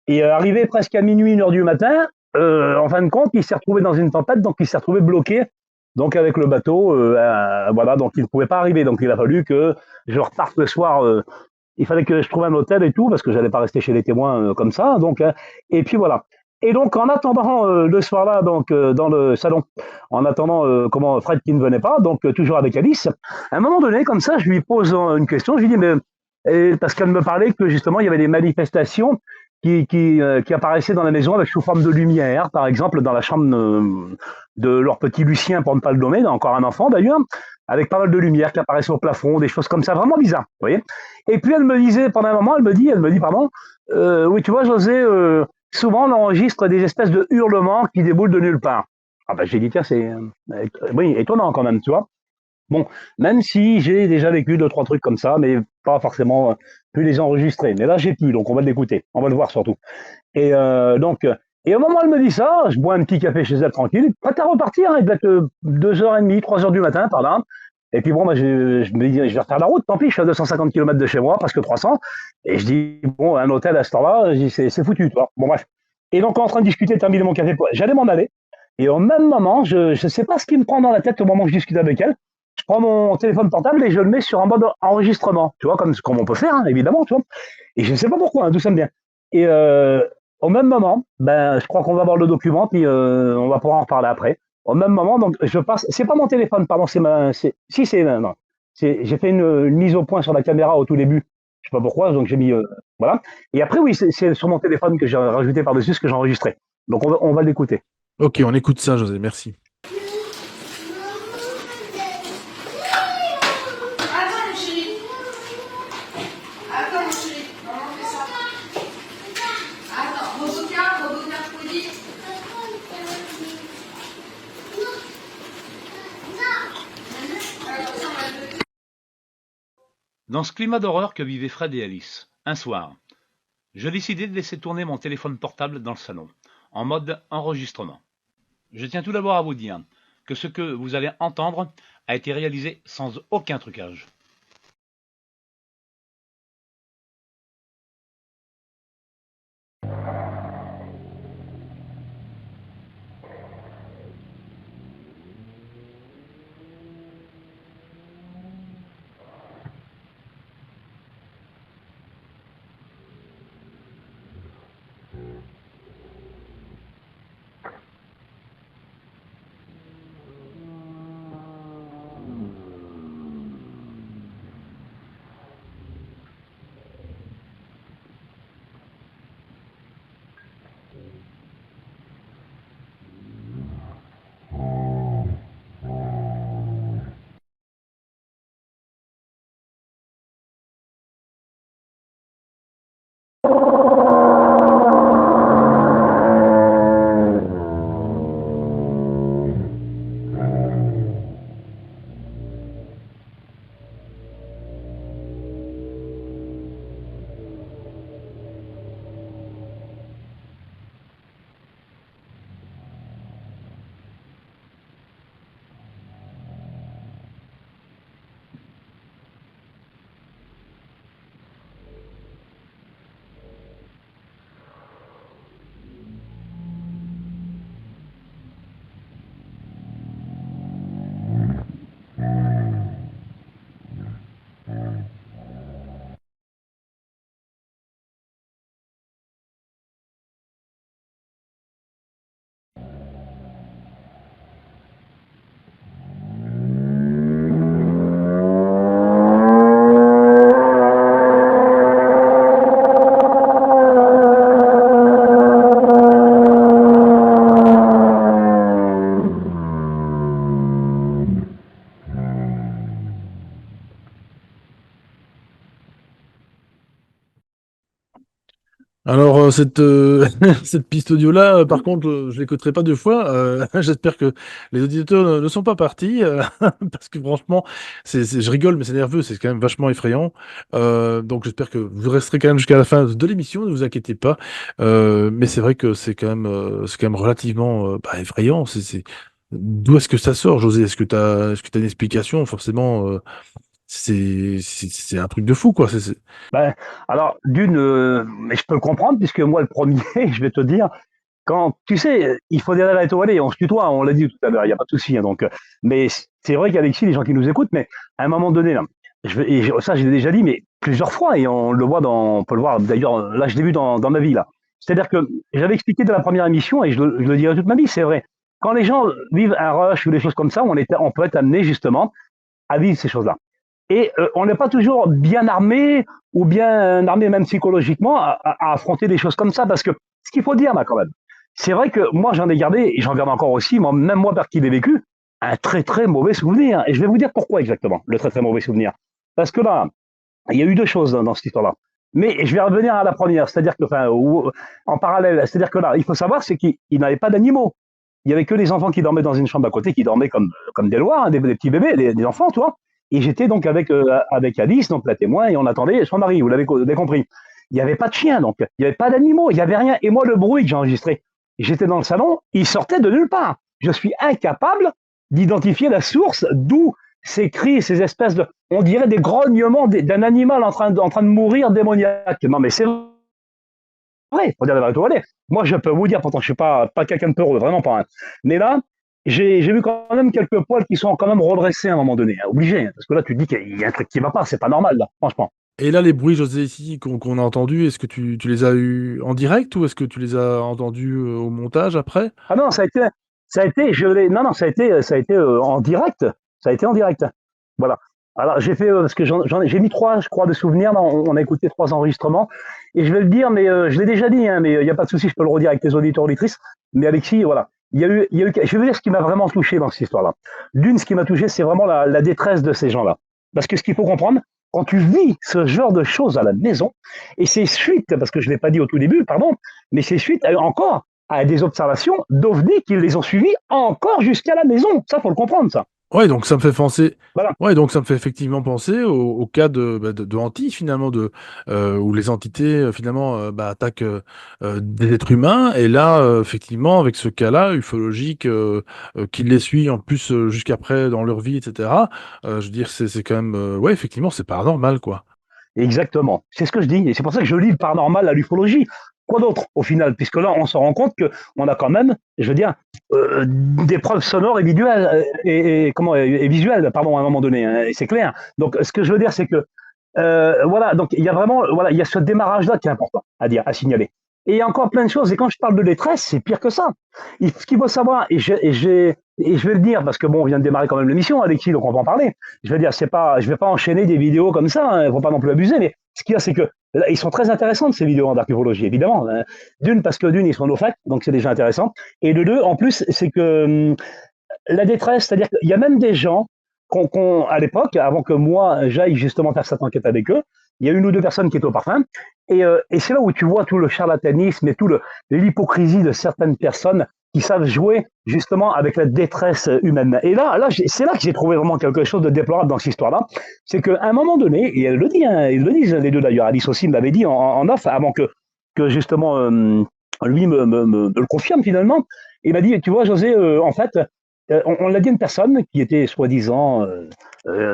[SPEAKER 2] Et arrivé presque à minuit, 1h du matin, en fin de compte, il s'est retrouvé dans une tempête, donc il s'est retrouvé bloqué, donc avec le bateau, voilà, donc il ne pouvait pas arriver. Donc il a fallu que je reparte le soir. Il fallait que je trouve un hôtel et tout, parce que j'allais pas rester chez les témoins comme ça. Donc, et puis voilà. Et donc, en attendant le soir-là, donc dans le salon, en attendant comment Fred qui ne venait pas, donc toujours avec Alice, à un moment donné, comme ça, je lui pose une question. Je lui dis, mais parce qu'elle me parlait que justement, il y avait des manifestations qui apparaissaient dans la maison avec sous forme de lumière, par exemple dans la chambre de leur petit Lucien, pour ne pas le nommer, encore un enfant d'ailleurs, avec pas mal de lumière qui apparaissait au plafond, des choses comme ça, vraiment bizarres, vous voyez. Et puis elle me disait, pendant un moment, elle me dit, pardon, oui, tu vois, José, souvent on enregistre des espèces de hurlements qui déboulent de nulle part. Ah ben j'ai dit, tiens, c'est oui, étonnant quand même, tu vois. Bon, même si j'ai déjà vécu deux, trois trucs comme ça, mais pas forcément pu les enregistrer. Mais là, j'ai pu, donc on va l'écouter, on va le voir surtout. Et et au moment où elle me dit ça, je bois un petit café chez elle tranquille, prête à repartir, hein, il doit être 2h30, 3h du matin, par là. Et puis bon, bah, je me dis, je vais refaire la route, tant pis, je suis à 250 km de chez moi, presque 300. Et je dis, bon, un hôtel à ce temps-là, je dis, c'est foutu, tu vois. Bon, bref. Et donc, en train de discuter, terminer mon café, j'allais m'en aller. Et au même moment, je ne sais pas ce qui me prend dans la tête au moment où je discute avec elle. Je prends mon téléphone portable et je le mets sur un mode enregistrement, tu vois, comme on peut faire, hein, évidemment, tu vois. Et je ne sais pas pourquoi, hein, d'où ça me vient. Et au même moment, ben, je crois qu'on va voir le document, puis on va pouvoir en reparler après. Au même moment, donc je passe. C'est pas mon téléphone, pardon, si c'est non. J'ai fait une mise au point sur la caméra au tout début. Je sais pas pourquoi, donc j'ai mis voilà. Et après, oui, c'est sur mon téléphone que j'ai rajouté par-dessus ce que j'ai enregistré. Donc on va l'écouter.
[SPEAKER 1] Ok, on écoute ça, José, merci.
[SPEAKER 3] Attends, mon chéri. Attends, mon chéri. Maman fait ça. Attends, Roboca, Mercredi.
[SPEAKER 4] Dans ce climat d'horreur que vivaient Fred et Alice, un soir, je décidai de laisser tourner mon téléphone portable dans le salon, en mode enregistrement. Je tiens tout d'abord à vous dire que ce que vous allez entendre a été réalisé sans aucun trucage.
[SPEAKER 1] Alors, cette piste audio-là, par contre, je l'écouterai pas deux fois. J'espère que les auditeurs ne sont pas partis, parce que franchement, je rigole, mais c'est nerveux, c'est quand même vachement effrayant. Donc, j'espère que vous resterez quand même jusqu'à la fin de l'émission, ne vous inquiétez pas. Mais c'est vrai que c'est quand même relativement effrayant. D'où est-ce que ça sort, José? Est-ce que t'as une explication? Forcément, c'est un truc de fou, quoi.
[SPEAKER 2] Ben, alors, mais je peux le comprendre, puisque moi, le premier, je vais te dire, quand, tu sais, il faut des rêves à étoilés, on se tutoie, on l'a dit tout à l'heure, il n'y a pas de souci, hein, donc, mais c'est vrai qu'Alexis, les gens qui nous écoutent, mais à un moment donné, là, ça, je l'ai déjà dit, mais plusieurs fois, et on peut le voir, d'ailleurs, là, je l'ai vu dans ma vie, là. C'est-à-dire que j'avais expliqué de la première émission, et je le dirai toute ma vie, c'est vrai. Quand les gens vivent un rush ou des choses comme ça, on peut être amené, justement, à vivre ces choses-là. Et on n'est pas toujours bien armé ou bien armé même psychologiquement à affronter des choses comme ça. Parce que ce qu'il faut dire là quand même, c'est vrai que moi j'en ai gardé, et j'en garde encore aussi, moi, même moi par qui l'ai vécu, un très très mauvais souvenir. Et je vais vous dire pourquoi exactement, le très très mauvais souvenir. Parce que là, il y a eu deux choses dans cette histoire-là. Mais je vais revenir à la première, c'est-à-dire que, enfin, en parallèle, c'est-à-dire que là, il faut savoir, c'est qu'il n'avait pas d'animaux. Il y avait que les enfants qui dormaient dans une chambre à côté, qui dormaient comme des lois, hein, des petits bébés, des enfants, tu vois. Et j'étais donc avec Alice, donc la témoin, et on attendait son mari, vous l'avez compris. Il n'y avait pas de chien, donc il n'y avait pas d'animaux, il n'y avait rien. Et moi, le bruit que j'ai enregistré, j'étais dans le salon, il sortait de nulle part. Je suis incapable d'identifier la source d'où ces cris, ces espèces de, on dirait des grognements d'un animal en train de mourir démoniaque. Non, mais c'est vrai, faut dire la vérité. Moi, je peux vous dire, pourtant, je suis pas quelqu'un de peureux, vraiment pas. Hein. Mais là, j'ai vu quand même quelques poils qui sont quand même redressés à un moment donné, hein, obligé. Hein, parce que là, tu te dis qu'il y a un truc qui va pas, c'est pas normal, là, franchement.
[SPEAKER 1] Et là, les bruits, José, ici, qu'on a entendus, est-ce que tu les as eus en direct ou est-ce que tu les as entendus au montage après?
[SPEAKER 2] Ah non, non, ça a été en direct. Ça a été en direct. Voilà. Alors j'ai fait parce que j'ai mis trois, je crois, de souvenirs. Là, on a écouté trois enregistrements et je vais le dire, mais je l'ai déjà dit, hein, mais il n'y a pas de souci, je peux le redire avec tes auditeurs auditrices. Mais Alexis, voilà, il y a eu. Je vais vous dire ce qui m'a vraiment touché dans cette histoire-là. D'une, ce qui m'a touché, c'est vraiment la détresse de ces gens-là. Parce que ce qu'il faut comprendre, quand tu vis ce genre de choses à la maison, et c'est suite, parce que je l'ai pas dit au tout début, pardon, mais c'est suite encore à des observations d'OVNI qui les ont suivis encore jusqu'à la maison. Ça, faut le comprendre, ça.
[SPEAKER 1] Ouais, donc ça me fait penser.
[SPEAKER 2] Voilà.
[SPEAKER 1] Ouais, donc ça me fait effectivement penser au cas de hantis finalement où les entités finalement attaquent des êtres humains et là effectivement avec ce cas-là ufologique qui les suit en plus jusqu'après dans leur vie etc. Je veux dire c'est quand même ouais effectivement c'est paranormal quoi.
[SPEAKER 2] Exactement. C'est ce que je dis. Et c'est pour ça que je lis le paranormal à l'ufologie. Quoi d'autre, au final? Puisque là, on se rend compte qu'on a quand même, je veux dire, des preuves sonores et visuelles, et visuelles, pardon, à un moment donné. Hein, et c'est clair. Donc, ce que je veux dire, c'est que, voilà, donc il y a vraiment, voilà, il y a ce démarrage-là qui est important à dire, à signaler. Et il y a encore plein de choses. Et quand je parle de détresse, c'est pire que ça. Ce qu'il faut savoir, et je vais le dire, parce que bon, on vient de démarrer quand même l'émission, Alexis, donc on va en parler. Je vais dire, c'est pas, je vais pas enchaîner des vidéos comme ça, hein, faut pas non plus abuser, mais ce qu'il y a, c'est que là, ils sont très intéressantes, ces vidéos en archéologie, évidemment. Hein. D'une, parce que d'une, ils sont nos facts, donc c'est déjà intéressant. Et de deux, en plus, c'est que la détresse, c'est-à-dire qu'il y a même des gens à l'époque, avant que moi j'aille justement faire cette enquête avec eux, il y a une ou deux personnes qui étaient au parfum, et c'est là où tu vois tout le charlatanisme et tout l'hypocrisie de certaines personnes qui savent jouer justement avec la détresse humaine. Et là c'est là que j'ai trouvé vraiment quelque chose de déplorable dans cette histoire-là, c'est qu'à un moment donné, et elle le dit, hein, ils le disent les deux d'ailleurs, Alice aussi me l'avait dit en off, avant que justement lui me le confirme finalement, il m'a dit, tu vois José, en fait, on l'a dit à une personne qui était soi-disant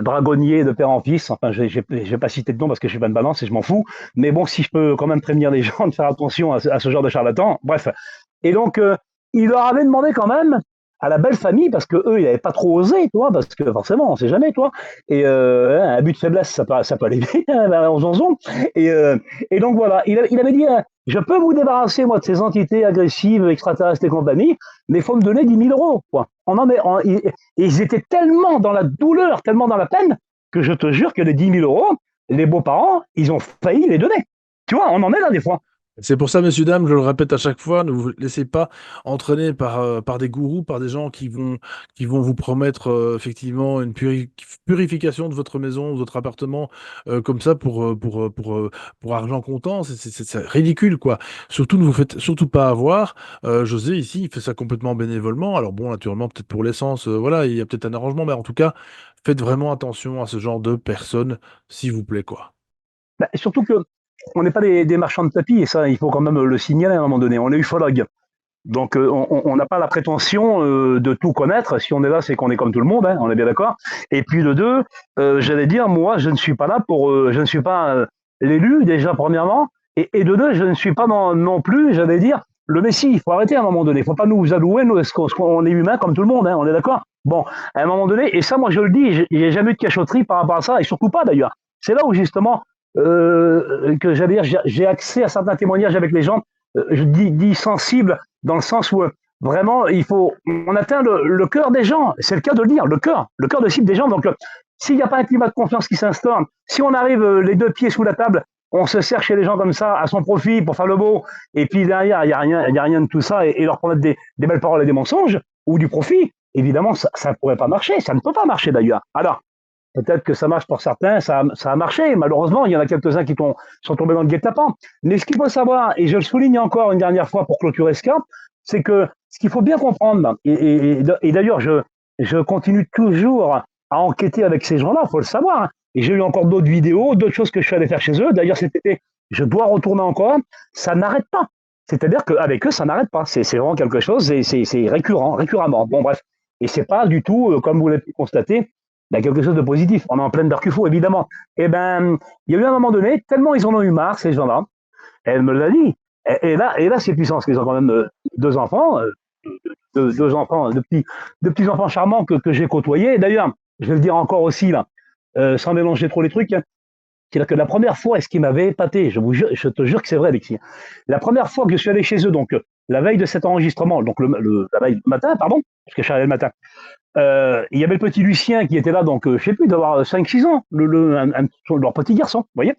[SPEAKER 2] dragonnier de père en fils. Enfin, je vais pas citer de nom parce que je suis pas de balance et je m'en fous. Mais bon, si je peux quand même prévenir les gens de faire attention à ce genre de charlatan. Bref. Et donc, il leur avait demandé quand même à la belle famille, parce que eux, ils n'avaient pas trop osé, toi, parce que forcément, on sait jamais, toi. Et un but de faiblesse, ça peut aller vite, hein, on zonzon. Et donc voilà, il avait dit, je peux vous débarrasser, moi, de ces entités agressives, extraterrestres et compagnie, mais il faut me donner 10 000 euros, quoi. Ils étaient tellement dans la douleur, tellement dans la peine, que je te jure que les 10 000 euros, les beaux-parents, ils ont failli les donner. Tu vois, on en est là des fois.
[SPEAKER 1] C'est pour ça, messieurs, dames, je le répète à chaque fois, ne vous laissez pas entraîner par des gourous, par des gens qui vont vous promettre effectivement une purification de votre maison, de votre appartement, comme ça pour argent comptant. C'est ridicule, quoi. Surtout, ne vous faites surtout pas avoir. José, ici, il fait ça complètement bénévolement. Alors bon, naturellement, peut-être pour l'essence, voilà, il y a peut-être un arrangement, mais en tout cas, faites vraiment attention à ce genre de personnes, s'il vous plaît, quoi.
[SPEAKER 2] Bah, surtout que on n'est pas des marchands de tapis, et ça, il faut quand même le signaler à un moment donné. On est ufologue. Donc, on n'a pas la prétention de tout connaître. Si on est là, c'est qu'on est comme tout le monde, hein, on est bien d'accord. Et puis de deux, j'allais dire, moi, je ne suis pas là je ne suis pas l'élu, déjà, premièrement. Et de deux, je ne suis pas non plus, j'allais dire, le Messie. Il faut arrêter à un moment donné. Il ne faut pas nous allouer, nous, on est humain comme tout le monde, hein, on est d'accord. Bon, à un moment donné, et ça, moi, je le dis, j'ai jamais eu de cachotterie par rapport à ça, et surtout pas d'ailleurs. C'est là où, justement, que j'allais dire, j'ai accès à certains témoignages avec les gens, je dis sensibles, dans le sens où vraiment, on atteint le cœur des gens. C'est le cas de le dire, le cœur de cible des gens. Donc, s'il n'y a pas un climat de confiance qui s'instaure, si on arrive les deux pieds sous la table, on se sert chez les gens comme ça, à son profit, pour faire le beau, et puis derrière, il y a rien de tout ça, et leur promettre des belles paroles et des mensonges, ou du profit, évidemment, ça ne pourrait pas marcher, ça ne peut pas marcher d'ailleurs. Alors, peut-être que ça marche pour certains, ça a marché. Malheureusement, il y en a quelques-uns qui sont tombés dans le guet-apens. Mais ce qu'il faut savoir, et je le souligne encore une dernière fois pour clôturer ce cas, c'est que ce qu'il faut bien comprendre, et d'ailleurs, je continue toujours à enquêter avec ces gens-là, il faut le savoir. Hein. Et j'ai eu encore d'autres vidéos, d'autres choses que je suis allé faire chez eux. D'ailleurs, cet été, je dois retourner encore. Ça n'arrête pas. C'est-à-dire qu'avec eux, ça n'arrête pas. C'est vraiment quelque chose, c'est récurremment. Bon, bref. Et c'est pas du tout, comme vous l'avez pu constater, il y a quelque chose de positif. On est en pleine Darkufo, évidemment. Eh ben, il y a eu un moment donné, tellement ils en ont eu marre, ces gens-là. Elle me l'a dit. Et là, c'est puissant, parce qu'ils ont quand même deux enfants, deux enfants, de petits enfants charmants que j'ai côtoyés. D'ailleurs, je vais le dire encore aussi, là, sans mélanger trop les trucs, hein, c'est-à-dire que la première fois, ce qui m'avait épaté, je te jure que c'est vrai, Alexis, la première fois que je suis allé chez eux, donc la veille de cet enregistrement, donc la veille du matin, pardon, parce que je suis allé le matin, il y avait le petit Lucien qui était là, donc je sais plus, d'avoir 5-6 ans, leur petit garçon, vous voyez.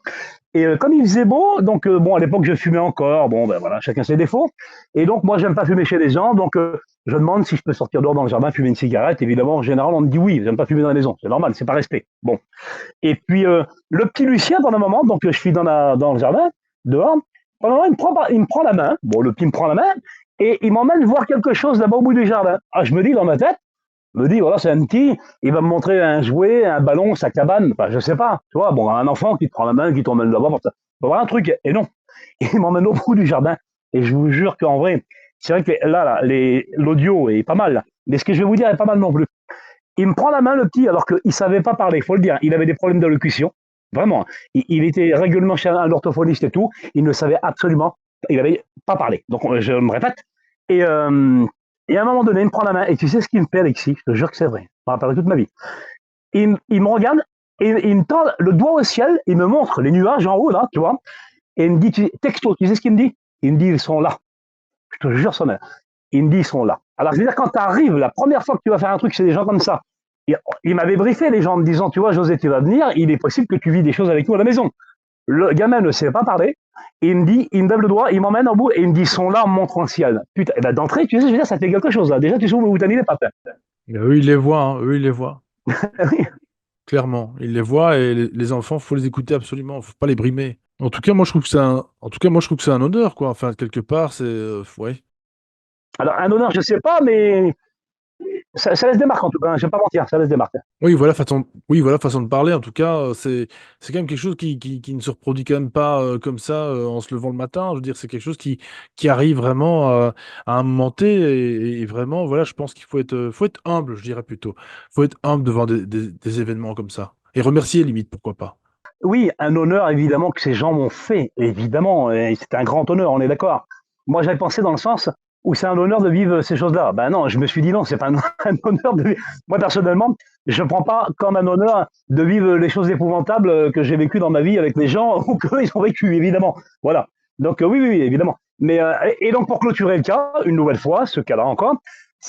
[SPEAKER 2] Et comme il faisait beau, donc bon, à l'époque je fumais encore, bon ben voilà, chacun ses défauts. Et donc moi j'aime pas fumer chez les gens, donc je demande si je peux sortir dehors dans le jardin fumer une cigarette. Évidemment, en général, on me dit oui, j'aime pas fumer dans la maison, c'est normal, c'est pas respect. Bon. Et puis le petit Lucien, pendant un moment, donc je suis dans le jardin, dehors, pendant un moment, il me prend la main, bon le petit me prend la main, et il m'emmène voir quelque chose là-bas au bout du jardin. Ah, je me dis dans ma tête, me dit, voilà, c'est un petit, il va me montrer un jouet, un ballon, sa cabane, enfin, je sais pas, tu vois, bon, un enfant qui te prend la main, qui t'emmène là-bas, pour voir un truc, et non, il m'emmène au bout du jardin, et je vous jure qu'en vrai, c'est vrai que là l'audio est pas mal, mais ce que je vais vous dire est pas mal non plus. Il me prend la main, le petit, alors qu'il savait pas parler, faut le dire, il avait des problèmes d'allocution, vraiment, il était régulièrement chez un orthophoniste et tout, il ne savait absolument, il avait pas parlé, donc je me répète, et à un moment donné, il me prend la main, et tu sais ce qu'il me fait, Alexis, je te jure que c'est vrai, je me rappellerai toute ma vie. Il me regarde, et il me tend le doigt au ciel, il me montre les nuages en haut, là, tu vois, et il me dit, texto, tu sais ce qu'il me dit? Il me dit, ils sont là. Je te jure, il me dit, ils sont là. Alors, je veux dire, quand tu arrives, la première fois que tu vas faire un truc chez des gens comme ça, il m'avait briefé, les gens, en me disant, tu vois, José, tu vas venir, il est possible que tu vis des choses avec nous à la maison. Le gamin ne sait pas parler, et il me dit, il me lève le doigt, il m'emmène au bout, et il me dit, ils sont là en me montrant le ciel. Putain, et ben d'entrée, tu sais, je veux dire, ça fait quelque chose, là. Déjà, tu sais où t'as mis les pattes.
[SPEAKER 1] Eux, ils les voient, hein, eux, ils les voient.
[SPEAKER 2] Oui.
[SPEAKER 1] Clairement, ils les voient et les enfants, faut les écouter absolument, faut pas les brimer. En tout cas, moi, je trouve que c'est un honneur, quoi. Enfin, quelque part, c'est, ouais.
[SPEAKER 2] Alors, un honneur, je sais pas, mais ça laisse des marques, en tout cas, hein, je vais pas mentir, ça laisse des marques.
[SPEAKER 1] Oui, voilà, façon de parler. En tout cas, c'est quand même quelque chose qui ne se reproduit quand même pas comme ça en se levant le matin. Je veux dire, c'est quelque chose qui arrive vraiment à un moment T et vraiment, voilà, je pense qu'il faut être humble, je dirais plutôt. Faut être humble devant des événements comme ça et remercier limite, pourquoi pas.
[SPEAKER 2] Oui, un honneur, évidemment, que ces gens m'ont fait, évidemment, et c'est un grand honneur, on est d'accord. Moi, j'avais pensé dans le sens où c'est un honneur de vivre ces choses-là. Ben non, je me suis dit non, c'est pas un honneur de vivre. Moi, personnellement, je ne prends pas comme un honneur de vivre les choses épouvantables que j'ai vécues dans ma vie avec les gens ou qu'ils ont vécu, évidemment. Voilà. Donc, oui, évidemment. Mais, et donc, pour clôturer le cas, une nouvelle fois, ce cas-là encore,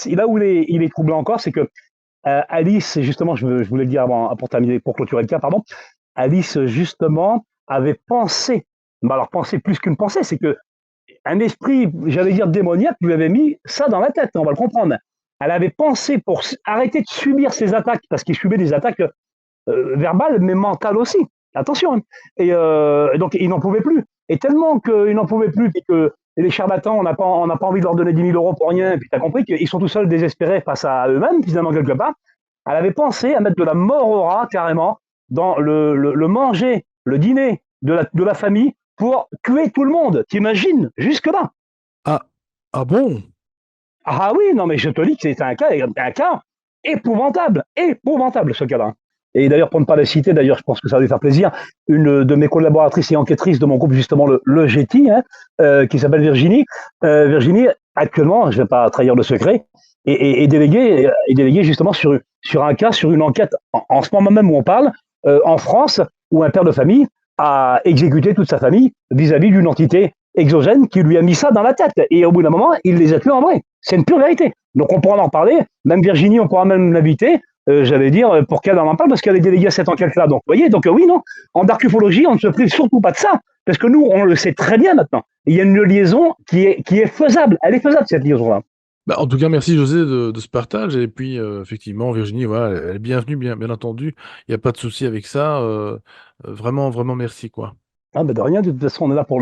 [SPEAKER 2] là où il est troublant encore, c'est que Alice, justement, je voulais le dire avant, pour terminer, pour clôturer le cas, pardon, Alice, justement, avait pensé, mais alors pensé plus qu'une pensée, c'est que un esprit, j'allais dire démoniaque, lui avait mis ça dans la tête, on va le comprendre. Elle avait pensé pour arrêter de subir ces attaques, parce qu'il subait des attaques verbales, mais mentales aussi. Attention. Hein. Et donc, il n'en pouvait plus. Et tellement qu'il n'en pouvait plus, et que les charlatans, on n'a pas envie de leur donner 10 000 euros pour rien, et puis tu as compris qu'ils sont tout seuls désespérés face à eux-mêmes, finalement, quelque part. Elle avait pensé à mettre de la mort au rat, carrément, dans le manger, le dîner de la famille, pour tuer tout le monde. T'imagines? Jusque-là.
[SPEAKER 1] Ah, ah bon?
[SPEAKER 2] Ah oui, non, mais je te dis que c'est un cas épouvantable, ce cas-là. Et d'ailleurs, pour ne pas la citer, d'ailleurs, je pense que ça va lui faire plaisir, une de mes collaboratrices et enquêtrices de mon groupe, justement, le GT, hein, qui s'appelle Virginie. Virginie, actuellement, je ne vais pas trahir le secret, est déléguée justement sur un cas, sur une enquête, en ce moment même où on parle, en France, où un père de famille a exécuté toute sa famille vis-à-vis d'une entité exogène qui lui a mis ça dans la tête. Et au bout d'un moment, il les a tués en vrai. C'est une pure vérité. Donc on pourra en reparler. Même Virginie, on pourra même l'inviter j'allais dire, pour qu'elle en parle, parce qu'elle est déléguée à cette enquête-là. Donc, vous voyez, donc oui, non, en dark-ufologie, on ne se prive surtout pas de ça, parce que nous, on le sait très bien maintenant. Il y a une liaison qui est faisable. Elle est faisable, cette liaison-là.
[SPEAKER 1] Bah, en tout cas, merci José de ce partage. Et puis, effectivement, Virginie, voilà, elle est bienvenue, bien entendu. Il n'y a pas de souci avec ça. Vraiment, vraiment merci, quoi.
[SPEAKER 2] Ah, ben de rien, de toute façon, on est là pour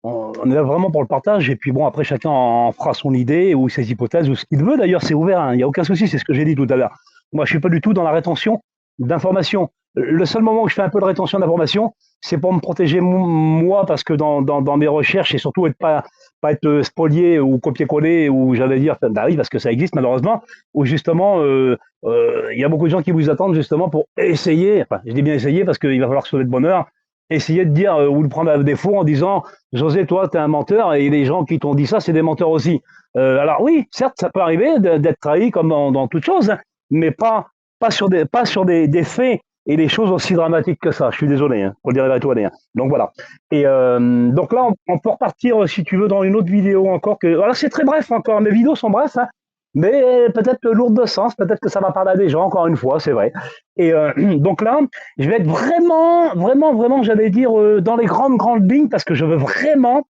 [SPEAKER 2] on est là vraiment pour le partage. Et puis bon, après, chacun en fera son idée ou ses hypothèses ou ce qu'il veut. D'ailleurs, c'est ouvert, hein, il n'y a aucun souci, c'est ce que j'ai dit tout à l'heure. Moi, je suis pas du tout dans la rétention d'informations. Le seul moment où je fais un peu de rétention d'informations, c'est pour me protéger moi, parce que dans mes recherches, et surtout pas être spolié ou copier-coller, ou j'allais dire, bah oui, parce que ça existe malheureusement, où justement, il y a beaucoup de gens qui vous attendent justement pour essayer, enfin, je dis bien essayer parce qu'il va falloir se lever de bonne heure, essayer de dire ou de prendre à défaut en disant José, toi, tu es un menteur, et les gens qui t'ont dit ça, c'est des menteurs aussi. Alors oui, certes, ça peut arriver d'être trahi comme dans toute chose, hein, mais pas sur des faits et des choses aussi dramatiques que ça. Je suis désolé, hein, pour le dire la vérité. Hein. Donc voilà. Et donc là, on peut repartir, si tu veux, dans une autre vidéo encore. Alors c'est très bref encore, mes vidéos sont brefs, hein, mais peut-être lourdes de sens, peut-être que ça va parler à des gens, encore une fois, c'est vrai. Et donc là, je vais être vraiment, j'allais dire, dans les grandes lignes, parce que je veux vraiment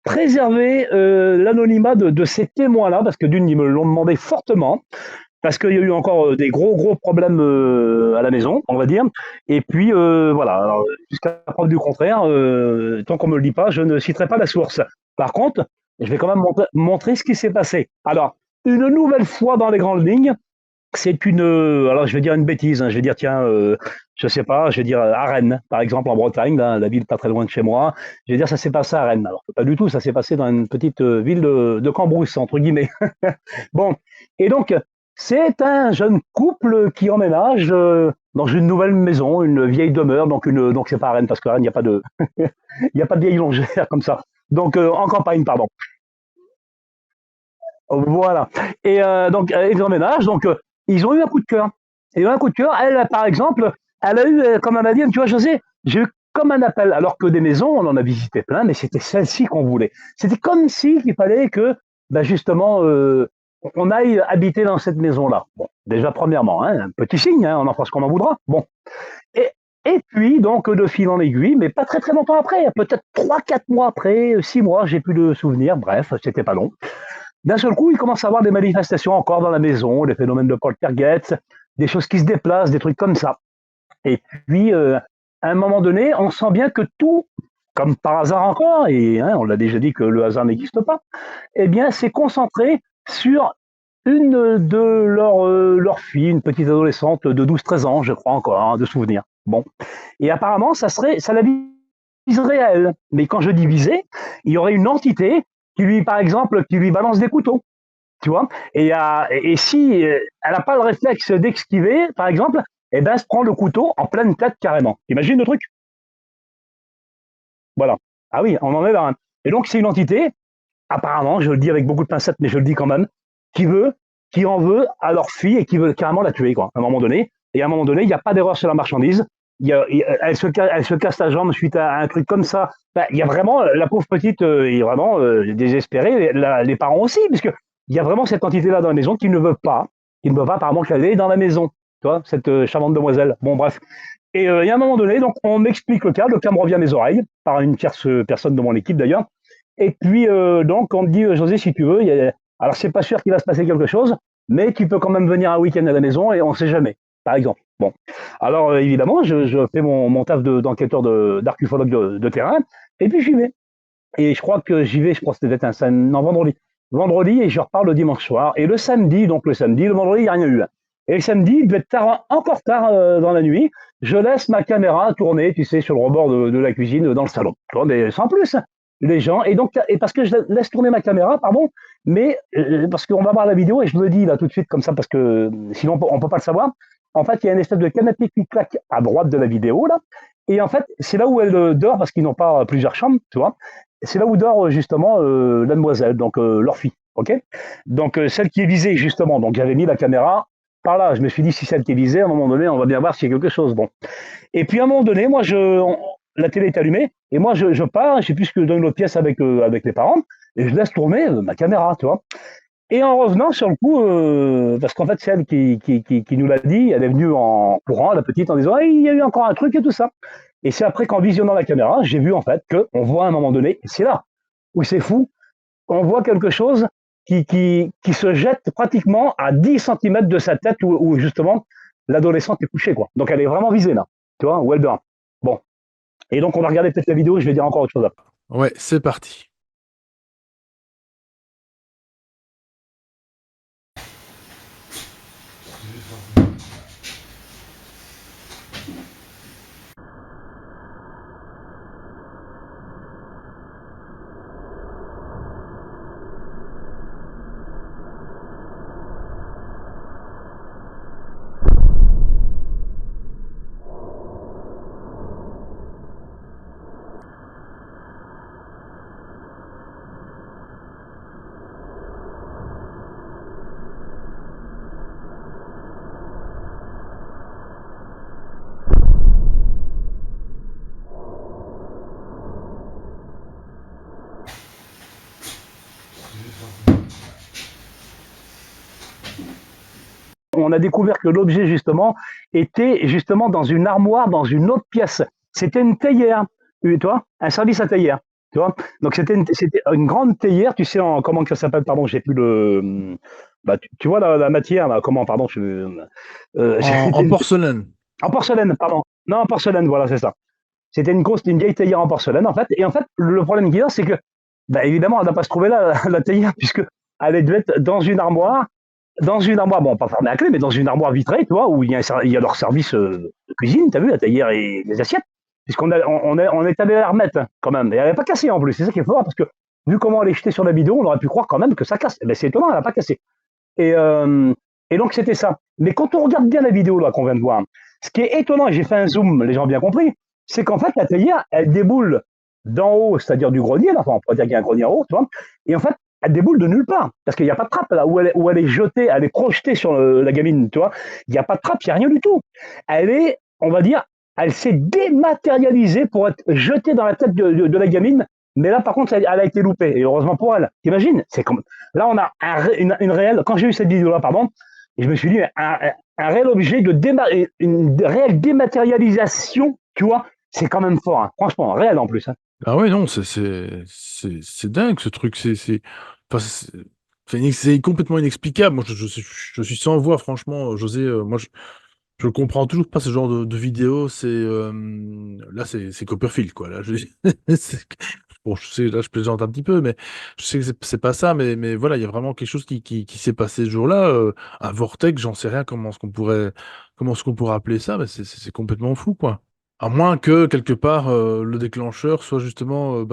[SPEAKER 2] préserver l'anonymat de ces témoins-là, parce que d'une, ils me l'ont demandé fortement, parce qu'il y a eu encore des gros problèmes à la maison, on va dire. Et puis, voilà, alors, jusqu'à la preuve du contraire, tant qu'on ne me le dit pas, je ne citerai pas la source. Par contre, je vais quand même montrer ce qui s'est passé. Alors, une nouvelle fois dans les grandes lignes, c'est alors je vais dire une bêtise, hein, je vais dire, tiens, je sais pas, je vais dire à Rennes, par exemple, en Bretagne, là, la ville pas très loin de chez moi, je vais dire, ça s'est passé à Rennes. Alors, pas du tout, ça s'est passé dans une petite ville de Cambrousse, entre guillemets. Bon, et donc, c'est un jeune couple qui emménage dans une nouvelle maison, une vieille demeure, donc c'est pas à Rennes, parce qu'à Rennes, il n'y a pas de, il n'y a pas de vieille longère comme ça. Donc, en campagne, pardon. Voilà. Et donc, ils emménagent, donc ils ont eu un coup de cœur. Ils ont eu un coup de cœur. Elle, par exemple, elle a eu, comme elle m'a dit, tu vois, José, j'ai eu comme un appel, alors que des maisons, on en a visité plein, mais c'était celle-ci qu'on voulait. C'était comme si il fallait que, ben justement, on aille habiter dans cette maison-là. Bon, déjà, premièrement, hein, un petit signe, hein, on en fera ce qu'on en voudra. Bon. Et, et puis, donc, de fil en aiguille, mais pas très longtemps après, peut-être 3, 4 mois après, 6 mois, j'ai plus de souvenirs, bref, c'était pas long. D'un seul coup, il commence à avoir des manifestations encore dans la maison, des phénomènes de poltergeist, des choses qui se déplacent, des trucs comme ça. Et puis, à un moment donné, on sent bien que tout, comme par hasard encore, et hein, on l'a déjà dit que le hasard n'existe pas, eh bien, c'est concentré sur une de leurs filles, une petite adolescente de 12, 13 ans, je crois encore, hein, de souvenirs. Bon. Et apparemment, ça la viserait à elle. Mais quand je dis viser, il y aurait une entité par exemple, qui lui balance des couteaux, tu vois. Et si elle n'a pas le réflexe d'esquiver, par exemple, eh ben, elle se prend le couteau en pleine tête carrément. Imagine le truc. Voilà. Ah oui, on en est là. Hein. Et donc, c'est une entité, apparemment, je le dis avec beaucoup de pincettes, mais je le dis quand même, qui en veut à leur fille et qui veut carrément la tuer, quoi, à un moment donné. Et à un moment donné, il n'y a pas d'erreur sur la marchandise. Elle se casse la jambe suite à un truc comme ça. Ben, il y a vraiment, la pauvre petite est vraiment désespérée, les parents aussi, parce que il y a vraiment cette entité-là dans la maison qui ne veut pas apparemment qu'elle est dans la maison, tu vois, cette charmante demoiselle. Bon, bref. Et il y a un moment donné, donc on m'explique le cas me revient à mes oreilles, par une tierce personne de mon équipe d'ailleurs. Et puis, donc, on me dit, José, si tu veux, alors c'est pas sûr qu'il va se passer quelque chose, mais tu peux quand même venir un week-end à la maison et on sait jamais, par exemple. Bon. Alors, évidemment, je fais mon taf d'enquêteur d'arcufologue de terrain, et puis j'y vais. Et je crois que j'y vais, je crois que c'était vendredi. Vendredi, et je repars le dimanche soir. Et le samedi, le vendredi, il n'y a rien eu. Et le samedi, il devait être encore tard dans la nuit. Je laisse ma caméra tourner, tu sais, sur le rebord de la cuisine, dans le salon. Mais sans plus, les gens. Et donc, parce que je laisse tourner ma caméra, pardon, mais parce qu'on va voir la vidéo, et je le dis là tout de suite comme ça, parce que sinon on peut pas le savoir. En fait, il y a une espèce de canapé qui claque à droite de la vidéo, là. Et en fait, c'est là où elle dort, parce qu'ils n'ont pas plusieurs chambres, tu vois. C'est là où dort justement la demoiselle, donc leur fille, ok. Donc celle qui est visée justement. Donc j'avais mis la caméra par là. Je me suis dit si celle qui est visée, à un moment donné, on va bien voir s'il y a quelque chose. Bon. Et puis à un moment donné, moi la télé est allumée et moi je pars, je sais plus que dans une autre pièce avec les parents et je laisse tourner ma caméra, tu vois. Et en revenant sur le coup, parce qu'en fait, c'est elle qui nous l'a dit, elle est venue en courant, la petite, en disant ah, il y a eu encore un truc et tout ça. Et c'est après qu'en visionnant la caméra, j'ai vu en fait qu'on voit à un moment donné, et c'est là où c'est fou, on voit quelque chose qui se jette pratiquement à 10 centimètres de sa tête où justement l'adolescente est couchée, quoi. Donc elle est vraiment visée là, tu vois, well done. Bon. Et donc on va regarder peut-être la vidéo, je vais dire encore autre chose après.
[SPEAKER 1] Ouais, c'est parti.
[SPEAKER 2] On a découvert que l'objet justement était justement dans une armoire, dans une autre pièce. C'était une théière, tu vois, un service à théière, tu vois. Donc c'était une grande théière, tu sais comment ça s'appelle, pardon, j'ai plus le, bah, tu vois la matière là, comment, pardon,
[SPEAKER 1] En porcelaine.
[SPEAKER 2] en porcelaine, pardon. Non, en porcelaine, voilà, c'est ça. C'était une vieille théière en porcelaine en fait. Et en fait, le problème qu'il y a, c'est que, bah, évidemment, elle n'a pas se trouver là la théière puisque elle devait être dans une armoire, bon, pas fermée à clé, mais dans une armoire vitrée, tu vois, où il y a leur service de cuisine, t'as vu, la théière et les assiettes, puisqu'on on est allé la remettre, hein, quand même. Et elle n'avait pas cassé en plus, c'est ça qui est fort, parce que vu comment elle est jetée sur la vidéo, on aurait pu croire quand même que ça casse. Eh ben, c'est étonnant, elle n'a pas cassé. Et, euh, et donc c'était ça. Mais quand on regarde bien la vidéo là qu'on vient de voir, ce qui est étonnant, et j'ai fait un zoom, les gens ont bien compris, c'est qu'en fait la théière, elle déboule d'en haut, c'est-à-dire du grenier, là, enfin on pourrait dire qu'il y a un grenier en haut, tu vois, et en fait elle déboule de nulle part, parce qu'il n'y a pas de trappe là, où elle est jetée, elle est projetée sur la gamine, tu vois, il n'y a pas de trappe, il n'y a rien du tout. Elle est, on va dire, elle s'est dématérialisée pour être jetée dans la tête de la gamine, mais là par contre elle a été loupée, et heureusement pour elle. T'imagines, c'est comme là, on a une réelle. Quand j'ai eu cette vidéo-là, pardon, je me suis dit, un réel objet une réelle dématérialisation, tu vois, c'est quand même fort, hein. Franchement, réel en plus, hein.
[SPEAKER 1] Ah ouais, non, c'est dingue ce truc. Enfin, c'est complètement inexplicable. Moi, je suis sans voix, franchement, José. Moi, je comprends toujours pas ce genre de vidéo. Là, c'est Copperfield, quoi. Là, bon, je sais, là, je plaisante un petit peu, mais je sais que c'est pas ça. Mais voilà, il y a vraiment quelque chose qui s'est passé ce jour-là. Un vortex, j'en sais rien comment est-ce qu'on pourrait appeler ça, mais c'est complètement fou, quoi. À moins que, quelque part, le déclencheur soit justement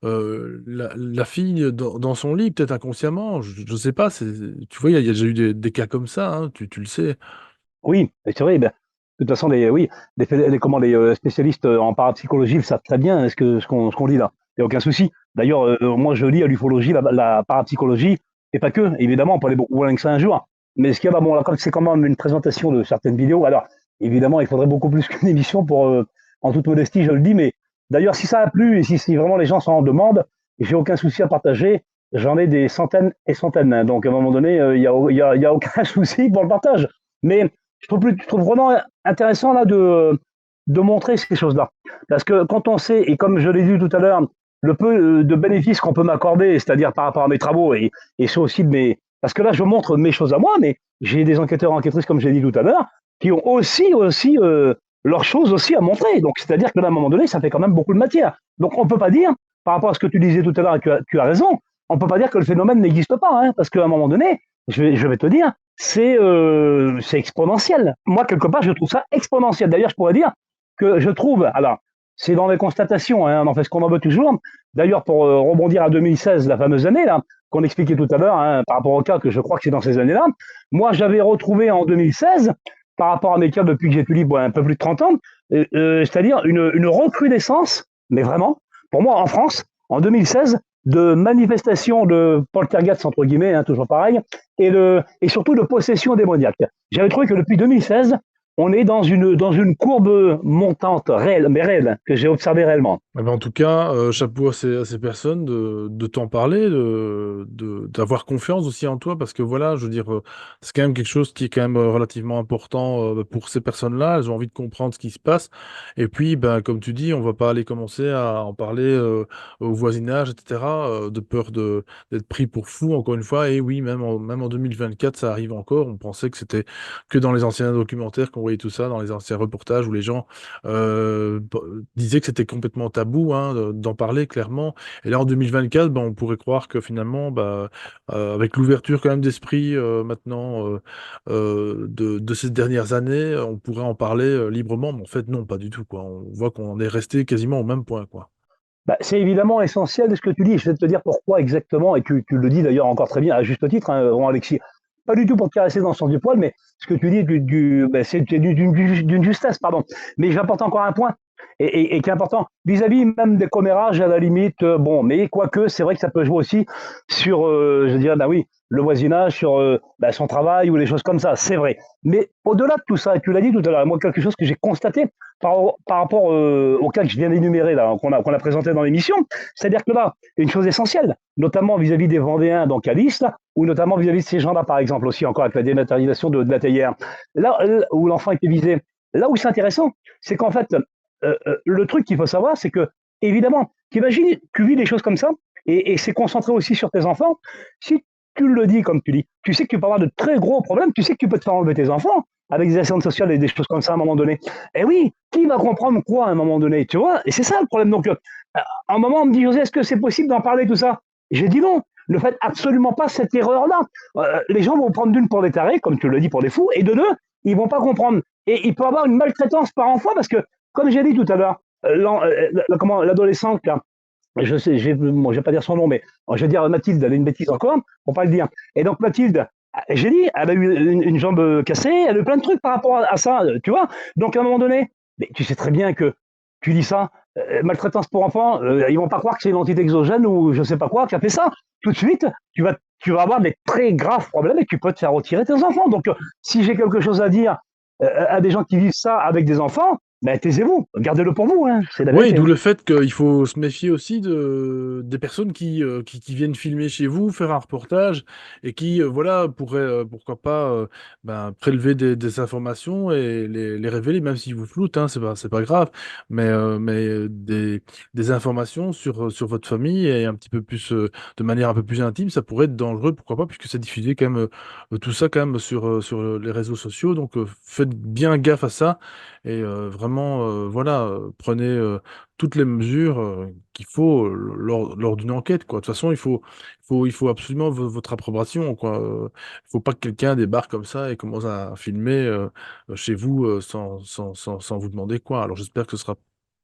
[SPEAKER 1] la fille dans son lit, peut-être inconsciemment, je sais pas. Tu vois, il y a déjà eu des cas comme ça, hein, tu le sais.
[SPEAKER 2] Oui, et c'est vrai, ben, de toute façon, oui, comment, les spécialistes en parapsychologie le savent très bien, hein, ce qu'on lit là. Il n'y a aucun souci. D'ailleurs, moi, je lis à l'ufologie, la parapsychologie, et pas que, évidemment, on peut aller beaucoup moins loin que ça un jour. Mais ce qu'il y a, bah, bon, là, comme c'est quand même une présentation de certaines vidéos, alors, évidemment, il faudrait beaucoup plus qu'une émission pour, en toute modestie, je le dis, mais d'ailleurs, si ça a plu, et si vraiment les gens s'en demandent, j'ai aucun souci à partager. J'en ai des centaines et centaines, hein. Donc, à un moment donné, il y a aucun souci pour le partage. Mais je trouve vraiment intéressant là de montrer ces choses-là. Parce que quand on sait, et comme je l'ai dit tout à l'heure, le peu de bénéfices qu'on peut m'accorder, c'est-à-dire par rapport à mes travaux, et c'est aussi de mes... Parce que là, je montre mes choses à moi, mais j'ai des enquêteurs et enquêtrices, comme j'ai dit tout à l'heure, qui ont aussi leurs choses aussi à montrer. Donc, c'est-à-dire que là, à un moment donné, ça fait quand même beaucoup de matière. Donc, on ne peut pas dire, par rapport à ce que tu disais tout à l'heure, et tu as raison, on ne peut pas dire que le phénomène n'existe pas, hein, parce qu'à un moment donné, je vais te dire, c'est exponentiel. Moi, quelque part, je trouve ça exponentiel. D'ailleurs, je pourrais dire que je trouve, alors, c'est dans les constatations, hein, on en fait ce qu'on en veut toujours. D'ailleurs, pour rebondir à 2016, la fameuse année là, qu'on expliquait tout à l'heure, hein, par rapport au cas que je crois que c'est dans ces années-là, moi, j'avais retrouvé en 2016, par rapport à mes cas depuis que j'ai plus libre, un peu plus de 30 ans, c'est-à-dire une recrudescence, mais vraiment, pour moi, en France, en 2016, de manifestations de poltergeist, entre guillemets, hein, toujours pareil, et surtout de possession démoniaque. J'avais trouvé que depuis 2016, on est dans une courbe montante réelle, mais réelle, que j'ai observée réellement.
[SPEAKER 1] Eh ben, en tout cas, chapeau à ces personnes de t'en parler, d'avoir confiance aussi en toi, parce que voilà, je veux dire, c'est quand même quelque chose qui est quand même relativement important pour ces personnes-là. Elles ont envie de comprendre ce qui se passe. Et puis, ben, comme tu dis, on va pas aller commencer à en parler au voisinage, etc., de peur d'être pris pour fou, encore une fois. Et oui, même en 2024, ça arrive encore. On pensait que c'était que dans les anciens documentaires qu'on voyait tout ça, dans les anciens reportages où les gens disait que c'était complètement tabou hein, d'en parler clairement. Et là, en 2024, ben, on pourrait croire que finalement, bah, avec l'ouverture quand même d'esprit maintenant de ces dernières années, on pourrait en parler librement. Mais en fait, non, pas du tout, quoi. On voit qu'on est resté quasiment au même point, quoi.
[SPEAKER 2] Bah, c'est évidemment essentiel de ce que tu dis. Je vais te dire pourquoi exactement, et tu le dis d'ailleurs encore très bien, à juste titre, hein, Roland Alexis. Pas du tout pour te caresser dans le sens du poil, mais ce que tu dis, c'est d'une justesse, pardon. Mais j'apporte encore un point, et qui est important, vis-à-vis même des commérages, à la limite, bon, mais quoique, c'est vrai que ça peut jouer aussi sur, je dirais, bah oui, le voisinage, sur bah, son travail ou les choses comme ça, c'est vrai. Mais au-delà de tout ça, et tu l'as dit tout à l'heure, moi, quelque chose que j'ai constaté par rapport au cas que je viens d'énumérer, là, qu'on a présenté dans l'émission, c'est-à-dire que là, une chose essentielle, notamment vis-à-vis des Vendéens, donc à Nice, là, ou notamment vis-à-vis de ces gens-là, par exemple, aussi encore avec la dématérialisation de la théière, là où l'enfant était visé, là où c'est intéressant, c'est qu'en fait, le truc qu'il faut savoir, c'est que, évidemment, t'imagines, tu vis des choses comme ça, et c'est concentré aussi sur tes enfants. Si tu le dis comme tu dis, tu sais que tu peux avoir de très gros problèmes, tu sais que tu peux te faire enlever tes enfants avec des assistantes sociales et des choses comme ça à un moment donné. Et oui, qui va comprendre quoi à un moment donné, tu vois? Et c'est ça le problème. Donc, à un moment, on me dit, José, est-ce que c'est possible d'en parler, tout ça? J'ai dit non. Ne faites absolument pas cette erreur-là. Les gens vont prendre d'une pour des tarés, comme tu le dis, pour des fous, et de deux, ils vont pas comprendre. Et il peut y avoir une maltraitance par enfant parce que, comme j'ai dit tout à l'heure, l'adolescente, là, je sais, bon, je vais pas dire son nom, mais je vais dire Mathilde, elle a une bêtise encore, pour pas le dire. Et donc Mathilde, j'ai dit, elle a eu une jambe cassée, elle a eu plein de trucs par rapport à ça, tu vois. Donc à un moment donné, mais tu sais très bien que tu dis ça, maltraitance pour enfants, ils vont pas croire que c'est une entité exogène ou je sais pas quoi qui a fait ça. Tout de suite, tu vas avoir des très graves problèmes et tu peux te faire retirer tes enfants. Donc si j'ai quelque chose à dire à des gens qui vivent ça avec des enfants, ben taisez-vous, gardez-le pour vous, hein, c'est la
[SPEAKER 1] Oui,
[SPEAKER 2] vérité.
[SPEAKER 1] d'où
[SPEAKER 2] Hein.
[SPEAKER 1] le fait qu'il faut se méfier aussi des personnes qui viennent filmer chez vous, faire un reportage et qui, voilà, pourraient, pourquoi pas, ben, prélever des informations et les révéler, même s'ils vous floutent, hein, c'est pas grave, mais des informations sur votre famille et un petit peu plus, de manière un peu plus intime, ça pourrait être dangereux, pourquoi pas, puisque c'est diffusé quand même, tout ça quand même sur les réseaux sociaux, donc faites bien gaffe à ça. Et vraiment, voilà, prenez toutes les mesures qu'il faut lors d'une enquête, quoi. De toute façon, il faut absolument votre approbation, quoi. Il faut pas que quelqu'un débarque comme ça et commence à filmer chez vous sans vous demander quoi. Alors j'espère que ce sera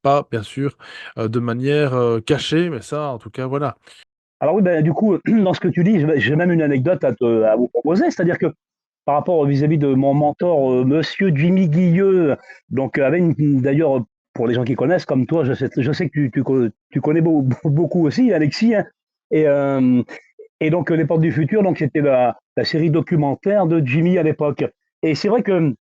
[SPEAKER 1] pas, bien sûr, de manière cachée, mais ça, en tout cas, voilà.
[SPEAKER 2] Alors oui, ben, du coup, dans ce que tu dis, j'ai même une anecdote à vous proposer, c'est-à-dire que par rapport vis-à-vis de mon mentor, Monsieur Jimmy Guilleux, donc avec d'ailleurs pour les gens qui connaissent comme toi, je sais que tu connais beaucoup aussi, Alexis, hein, et, euh, et donc les Portes du Futur, donc c'était la série documentaire de Jimmy à l'époque. Et c'est vrai que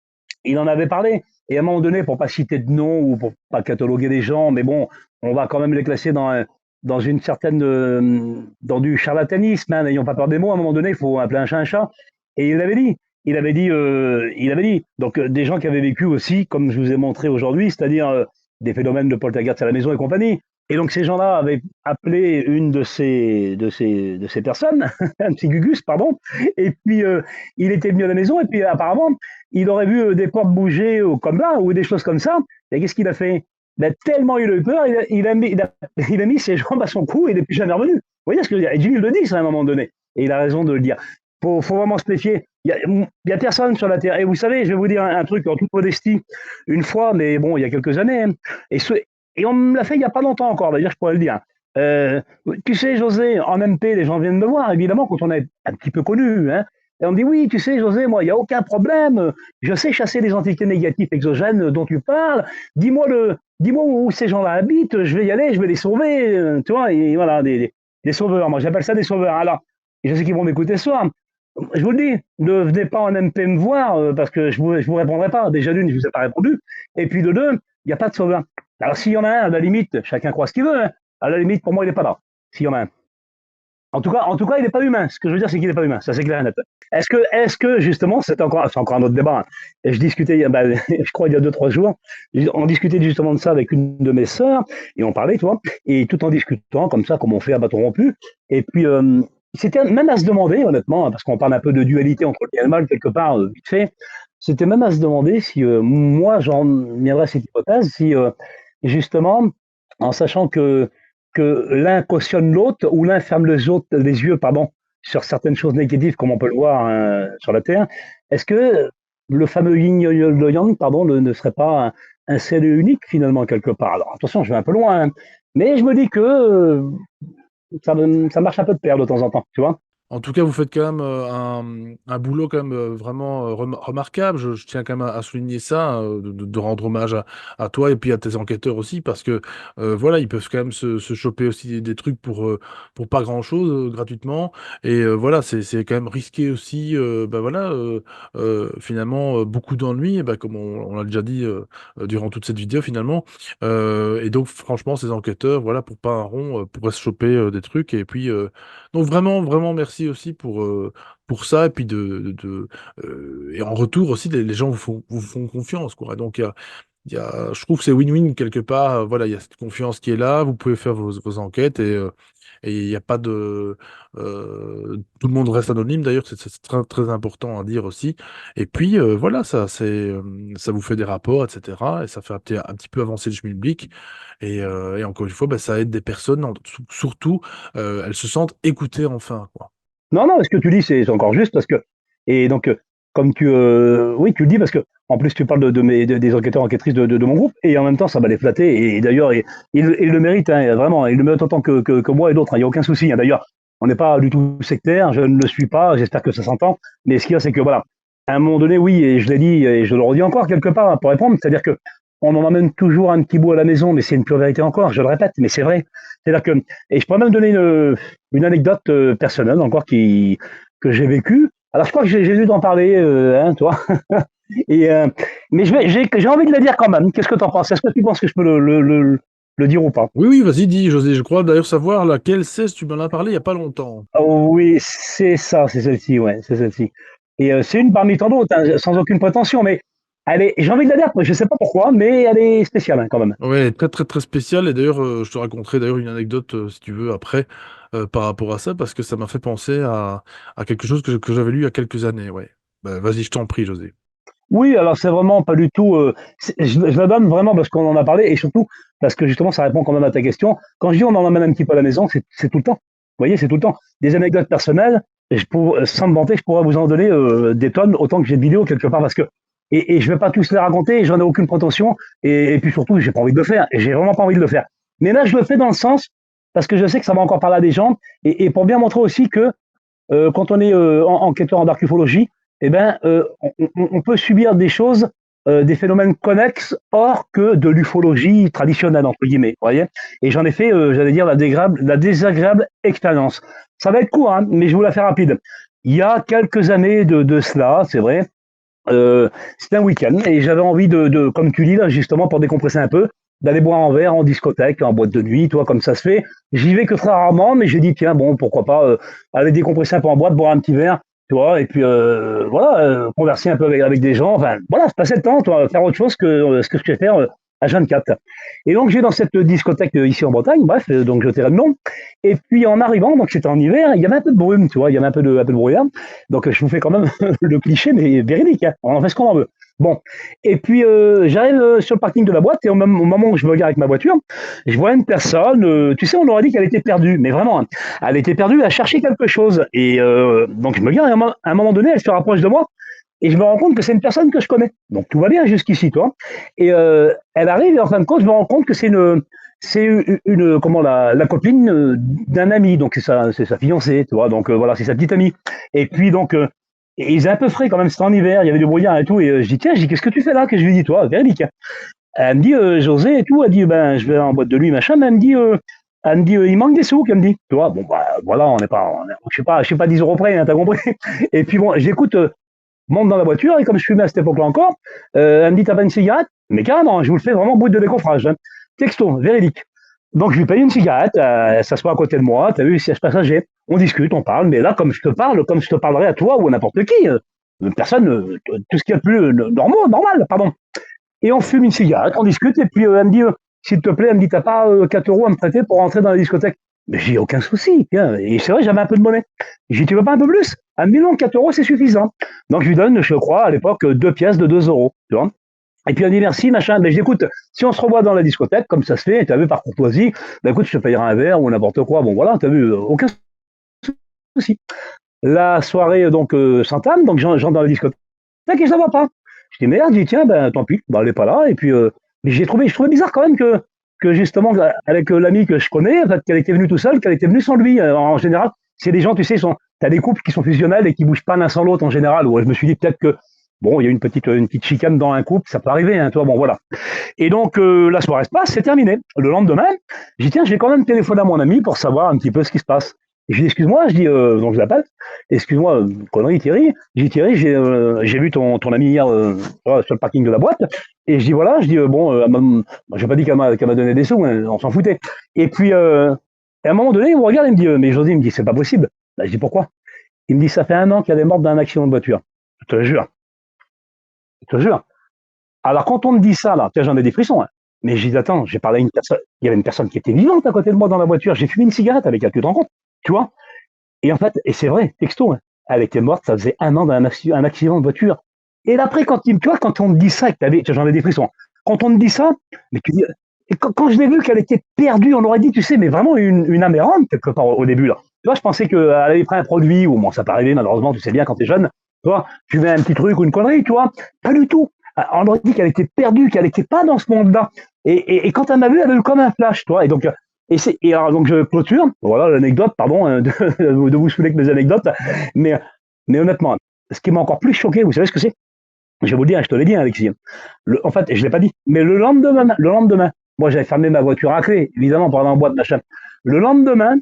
[SPEAKER 2] il en avait parlé. Et à un moment donné, pour pas citer de nom ou pour pas cataloguer les gens, mais bon, on va quand même les classer dans une certaine, dans du charlatanisme, hein, n'ayons pas peur des mots. À un moment donné, il faut appeler un chat un chat. Et il avait dit, donc des gens qui avaient vécu aussi, comme je vous ai montré aujourd'hui, c'est-à-dire des phénomènes de poltergeist à la maison et compagnie. Et donc ces gens-là avaient appelé une de ces personnes, un petit Gugus, pardon. Et puis il était venu à la maison et puis apparemment il aurait vu des portes bouger comme là ou des choses comme ça. Et qu'est-ce qu'il a fait? Ben, tellement il a eu peur, il a mis ses jambes à son cou et il n'est plus jamais revenu. Vous voyez ce que je veux dire? Et Jimmy le dit, ça, à un moment donné. Et il a raison de le dire. Faut vraiment se méfier. Il y a personne sur la Terre. Et vous savez, je vais vous dire un truc en toute modestie. Une fois, mais bon, il y a quelques années, hein, et on me l'a fait il n'y a pas longtemps encore, d'ailleurs, je pourrais le dire. Euh, Tu sais, José, en MP, les gens viennent me voir, évidemment, quand on est un petit peu connu. Hein, et on me dit, oui, tu sais, José, moi, il n'y a aucun problème. Je sais chasser les entités négatives exogènes dont tu parles. Dis-moi où ces gens-là habitent. Je vais y aller, je vais les sauver. Tu vois, et voilà, des sauveurs. Moi, j'appelle ça des sauveurs. Alors, et je sais qu'ils vont m'écouter ce soir. je vous le dis, ne venez pas en MP me voir parce que je vous répondrai pas. Déjà d'une, je vous ai pas répondu. Et puis de deux, il n'y a pas de sauveur. Alors s'il y en a un, à la limite, chacun croit ce qu'il veut. Hein. À la limite, pour moi, il n'est pas là. S'il y en a un. En tout cas, il n'est pas humain. Ce que je veux dire, c'est qu'il n'est pas humain. Ça, c'est clair et net. Est-ce que justement, c'est encore un autre débat. Hein. Et je discutais, ben, je crois, il y a 2, 3 jours, on discutait justement de ça avec une de mes sœurs, et on parlait, tu vois, et tout en discutant, comme ça, comme on fait à bâton rompu. Et puis, c'était même à se demander, honnêtement, hein, parce qu'on parle un peu de dualité entre le bien et le mal, quelque part, vite fait, c'était même à se demander si, moi, j'en viendrais à cette hypothèse, si, justement, en sachant que l'un cautionne l'autre ou l'un ferme les yeux pardon, sur certaines choses négatives, comme on peut le voir hein, sur la Terre, est-ce que le fameux yin et le yang pardon, ne serait pas un seul et unique finalement quelque part? Alors attention, je vais un peu loin, hein, mais je me dis que ça marche un peu de pair de temps en temps, tu vois.
[SPEAKER 1] En tout cas, vous faites quand même un boulot quand même vraiment remarquable. Je tiens quand même à souligner ça, de rendre hommage à toi et puis à tes enquêteurs aussi, parce que voilà, ils peuvent quand même se choper aussi des trucs pour pas grand-chose gratuitement. Et voilà, c'est quand même risqué aussi. Bah voilà, finalement, beaucoup d'ennuis, et bah, comme on l'a déjà dit durant toute cette vidéo finalement. Et donc, franchement, ces enquêteurs, voilà, pour pas un rond, pourraient se choper des trucs. Et puis, donc vraiment, vraiment merci aussi pour ça et puis et en retour aussi les gens vous font confiance quoi. Donc je trouve que c'est win-win quelque part. Voilà, il y a cette confiance qui est là, vous pouvez faire vos enquêtes et il n'y a pas de tout le monde reste anonyme d'ailleurs, c'est très, très important à dire aussi. Et puis voilà, ça vous fait des rapports, etc. Et ça fait un petit peu avancer le schmilblick. Et encore une fois, bah, ça aide des personnes, surtout elles se sentent écoutées enfin, quoi.
[SPEAKER 2] Non, non, ce que tu dis, c'est encore juste parce que, et donc, comme oui, tu le dis parce que, en plus, tu parles des enquêteurs, enquêtrices de mon groupe, et en même temps, ça va les flatter, et d'ailleurs, ils le méritent, hein, vraiment, ils le méritent autant que moi et d'autres, hein, il n'y a aucun souci, hein. D'ailleurs, on n'est pas du tout sectaire, je ne le suis pas, j'espère que ça s'entend, mais ce qu'il y a, c'est que voilà, à un moment donné, oui, et je l'ai dit, et je le redis encore quelque part, hein, pour répondre, c'est-à-dire que on en amène toujours un petit bout à la maison, mais c'est une pure vérité encore, je le répète, mais c'est vrai. C'est-à-dire que, et je pourrais même donner une anecdote personnelle encore que j'ai vécue. Alors je crois que j'ai dû t'en parler, hein, toi. Et, mais j'ai envie de le dire quand même. Qu'est-ce que tu en penses? Est-ce que tu penses que je peux le dire ou pas?
[SPEAKER 1] Oui, oui, vas-y, dis, José. Je crois d'ailleurs savoir laquelle c'est, tu m'en as parlé il y a pas longtemps.
[SPEAKER 2] Oh, oui, c'est ça, c'est celle-ci, ouais, c'est celle-ci. Et c'est une parmi tant d'autres, hein, sans aucune prétention, mais j'ai envie de la dire, je sais pas pourquoi, mais elle est spéciale hein, quand même.
[SPEAKER 1] Ouais, très très très spécial. Et d'ailleurs, je te raconterai d'ailleurs une anecdote si tu veux après par rapport à ça, parce que ça m'a fait penser à quelque chose que j'avais lu il y a quelques années. Ouais. Bah, vas-y, je t'en prie, José.
[SPEAKER 2] Oui, alors c'est vraiment pas du tout. Je la donne vraiment parce qu'on en a parlé et surtout parce que justement ça répond quand même à ta question. Quand je dis on en emmène un petit peu à la maison, c'est tout le temps. Vous voyez, c'est tout le temps. Des anecdotes personnelles, et sans me vanter, je pourrais vous en donner des tonnes autant que j'ai de vidéos quelque part parce que et je vais pas tous les raconter, j'en ai aucune prétention et puis surtout j'ai pas envie de le faire. Et j'ai vraiment pas envie de le faire. Mais là je le fais dans le sens parce que je sais que ça va encore parler à des gens et pour bien montrer aussi que quand on est enquêteur en archéologie, eh ben, on peut subir des choses, des phénomènes connexes hors que de l'ufologie traditionnelle, entre guillemets. Vous voyez. Et j'en ai fait, j'allais dire, la désagréable expérience. Ça va être court, hein, mais je vous la fais rapide. Il y a quelques années de cela, c'est vrai, c'était un week-end et j'avais envie comme tu dis là, justement, pour décompresser un peu, d'aller boire un verre en discothèque, en boîte de nuit, toi, comme ça se fait. J'y vais que très rarement, mais j'ai dit, tiens, bon, pourquoi pas aller décompresser un peu en boîte, boire un petit verre, tu vois, et puis voilà, converser un peu avec des gens, enfin, voilà, passer le temps, toi, faire autre chose que ce que je sais faire à 24. Et donc, j'ai dans cette discothèque ici en Bretagne, bref, donc je tairai le nom. Et puis, en arrivant, donc c'était en hiver, il y avait un peu de brume, tu vois, il y avait un peu de brouillard. Donc, je vous fais quand même le cliché, mais véridique, hein. On en fait ce qu'on en veut. Bon, et puis j'arrive sur le parking de la boîte et au moment où je me regarde avec ma voiture, je vois une personne, tu sais, on aurait dit qu'elle était perdue, mais vraiment, hein, elle était perdue à chercher quelque chose. Et donc je me regarde et à un moment donné, elle se rapproche de moi et je me rends compte que c'est une personne que je connais. Donc tout va bien jusqu'ici, toi. Et elle arrive et en fin de compte, je me rends compte que c'est comment la copine d'un ami, donc c'est sa fiancée, tu vois. Donc voilà, c'est sa petite amie. Et puis donc et ils étaient un peu frais quand même, c'était en hiver, il y avait du brouillard et tout. Et je dis, tiens, qu'est-ce que tu fais là? Que je lui dis, toi, véridique. Elle me dit, José et tout. Elle dit, ben, je vais en boîte de nuit, machin. Mais elle me dit, Elle me dit, il manque des sous, qu'elle me dit. Tu vois, bon, bah, voilà, je suis pas 10 euros près, hein, t'as compris. Et puis bon, j'écoute, monte dans la voiture, et comme je fumais à cette époque-là encore, elle me dit, t'as pas une cigarette? Mais carrément, je vous le fais vraiment brut de décoffrage, hein. Texto, véridique. Donc je lui paye une cigarette, elle s'assoit à côté de moi, t'as vu, siège passager. On discute, on parle, mais là, comme je te parle, comme je te parlerais à toi ou à n'importe qui, personne, tout ce qui est le plus normal, pardon. Et on fume une cigarette, on discute, et puis elle me dit, s'il te plaît, elle me dit, t'as pas 4 euros à me prêter pour rentrer dans la discothèque? Mais j'ai aucun souci, tiens. Et c'est vrai, j'avais un peu de monnaie. J'ai dit, tu veux pas un peu plus? Elle me dit, non, 4 euros, c'est suffisant. Donc je lui donne, je crois, à l'époque, 2 pièces de 2 euros, tu vois. Et puis elle me dit, merci, machin. Ben, je dis, écoute, si on se revoit dans la discothèque, comme ça se fait, t'as vu, par courtoisie, ben écoute, je te payerai un verre ou n'importe quoi. Bon, voilà, t'as vu, aucun souci. La soirée, donc, s'entame, donc j'entre dans la discothèque et je la vois pas. Je dis merde, je dis tiens, ben tant pis, ben, elle est pas là. Et puis, mais je trouvais bizarre quand même que justement, avec l'ami que je connais, en fait, qu'elle était venue tout seule, qu'elle était venue sans lui. En général, c'est des gens, tu sais, t'as des couples qui sont fusionnels et qui bougent pas l'un sans l'autre en général. Où je me suis dit peut-être que, bon, il y a une petite chicane dans un couple, ça peut arriver, hein, toi, bon, voilà. Et donc, la soirée se passe, c'est terminé. Le lendemain, j'ai dit tiens, je vais quand même téléphoner à mon ami pour savoir un petit peu ce qui se passe. Et je dis excuse-moi, je dis, donc je l'appelle, excuse-moi, connerie Thierry. Je dis Thierry, j'ai vu ton ami hier sur le parking de la boîte, et je dis voilà, je dis bon, j'ai pas dit qu'elle m'a donné des sous, hein, on s'en foutait. Et puis à un moment donné, il me regarde, il me dit mais José, il me dit c'est pas possible. Bah, je dis pourquoi? Il me dit ça fait 1 an qu'elle est morte d'un accident de voiture. Je te jure, je te jure. Alors quand on me dit ça là, tiens, j'en ai des frissons, hein. Mais je dis attends, j'ai parlé à une personne, il y avait une personne qui était vivante à côté de moi dans la voiture, j'ai fumé une cigarette avec elle, tu te rends compte? Tu vois? Et en fait, et c'est vrai, texto, hein, elle était morte, ça faisait 1 an un accident de voiture. Et après, tu vois, quand on me dit ça, j'en ai des frissons. Quand on me dit ça, mais tu dis, et quand je l'ai vu qu'elle était perdue, on aurait dit, tu sais, mais vraiment une âme errante quelque part au début là. Tu vois, je pensais qu'elle avait pris un produit, ou bon, ça peut arriver malheureusement, tu sais bien quand t'es jeune, tu vois, tu mets un petit truc ou une connerie, tu vois. Pas du tout. On aurait dit qu'elle était perdue, qu'elle n'était pas dans ce monde-là. Et quand elle m'a vu, elle a eu comme un flash, tu vois. Et alors, donc je clôture, voilà l'anecdote, pardon, de vous saouler avec mes anecdotes, mais, mais honnêtement, ce qui m'a encore plus choqué, vous savez ce que c'est? Je vais vous le dire, je te l'ai dit, hein, Alexis. En fait, je l'ai pas dit, mais le lendemain, moi j'avais fermé ma voiture à clé, évidemment, pour aller en boîte, machin. Le lendemain,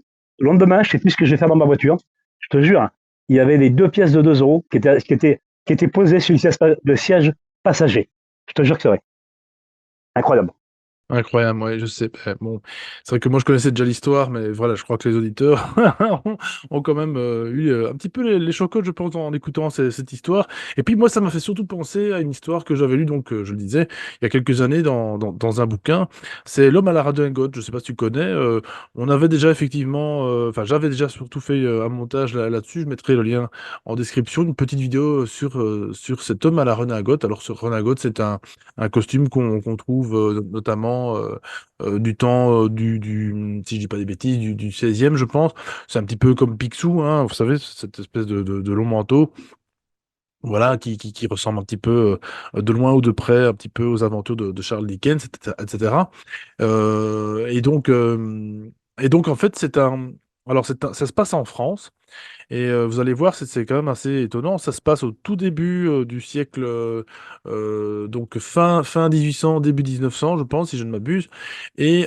[SPEAKER 2] je sais plus ce que je vais faire dans ma voiture, je te jure, hein, il y avait les 2 pièces de 2 euros qui étaient posées sur le siège passager. Je te jure que c'est vrai. Incroyable.
[SPEAKER 1] Incroyable, ouais, je sais. Bon, c'est vrai que moi je connaissais déjà l'histoire, mais voilà, je crois que les auditeurs ont quand même eu un petit peu les chocottes, je pense, en écoutant cette histoire. Et puis moi, ça m'a fait surtout penser à une histoire que j'avais lue, donc je le disais, il y a quelques années dans un bouquin. C'est L'homme à la redingote. Je sais pas si tu connais. On avait déjà effectivement, enfin, j'avais déjà surtout fait un montage là-dessus. Je mettrai le lien en description, une petite vidéo sur cet homme à la redingote. Alors, ce redingote, c'est un costume qu'on trouve notamment du temps si je dis pas des bêtises, du 16e, je pense. C'est un petit peu comme Picsou, hein, vous savez, cette espèce de long manteau. Voilà, qui ressemble un petit peu, de loin ou de près, un petit peu aux aventures de Charles Dickens, etc., etc. Et donc, en fait, alors, ça se passe en France. Et vous allez voir, c'est quand même assez étonnant. Ça se passe au tout début du siècle, donc fin 1800, début 1900, je pense, si je ne m'abuse. Et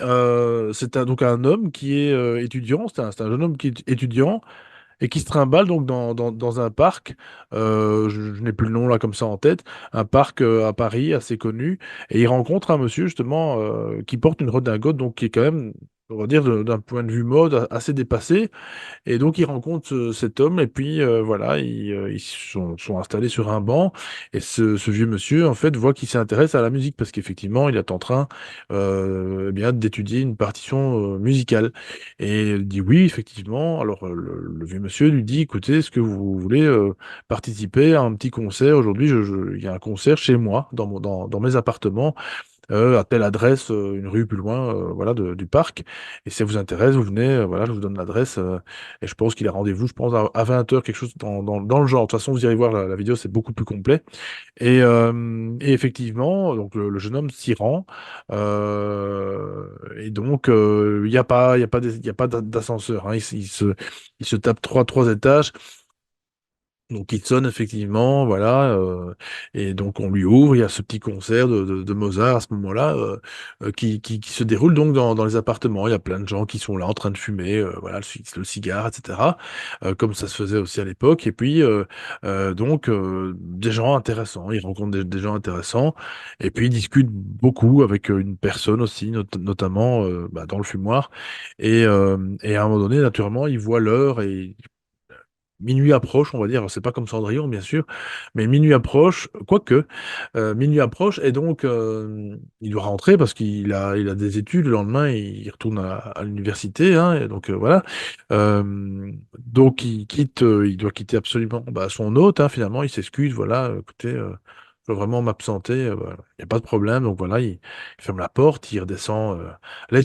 [SPEAKER 1] c'est donc un homme qui est étudiant, c'est un jeune homme qui est étudiant et qui se trimballe donc dans un parc. Je n'ai plus le nom là comme ça en tête. Un parc à Paris assez connu. Et il rencontre un monsieur justement qui porte une redingote, donc qui est quand même, on va dire, d'un point de vue mode assez dépassé. Et donc, il rencontre cet homme, et puis voilà, ils sont installés sur un banc. Et ce vieux monsieur, en fait, voit qu'il s'intéresse à la musique, parce qu'effectivement, il est en train eh bien, d'étudier une partition musicale. Et il dit oui, effectivement. Alors, le vieux monsieur lui dit, écoutez, est-ce que vous voulez participer à un petit concert? Aujourd'hui, il y a un concert chez moi, dans mes appartements à telle adresse, une rue plus loin, voilà, du parc. Et si ça vous intéresse, vous venez, voilà, je vous donne l'adresse. Et je pense qu'il a rendez-vous, je pense, à 20h, quelque chose dans le genre. De toute façon, vous irez voir la vidéo, c'est beaucoup plus complet. Et effectivement, donc le jeune homme s'y rend. Et donc, il y a pas d'ascenseur, hein. Il se tape trois étages. Donc il sonne effectivement, voilà, et donc on lui ouvre. Il y a ce petit concert de Mozart à ce moment-là, qui se déroule donc dans les appartements. Il y a plein de gens qui sont là en train de fumer, voilà, le cigare, et cetera, comme ça se faisait aussi à l'époque. Et puis, donc des gens intéressants. Il rencontre des gens intéressants et puis il discute beaucoup avec, une personne aussi, notamment, bah, dans le fumoir. Et à un moment donné, naturellement, il voit l'heure et minuit approche, on va dire. C'est pas comme Cendrillon, bien sûr, mais minuit approche, quoique, minuit approche, et donc il doit rentrer parce qu'il a des études. Le lendemain, il retourne à l'université, hein, et donc voilà. Donc il doit quitter absolument, bah, son hôte, hein, finalement. Il s'excuse, voilà, écoutez, je dois vraiment m'absenter, voilà. Il y a pas de problème. Donc voilà, il ferme la porte, il redescend, les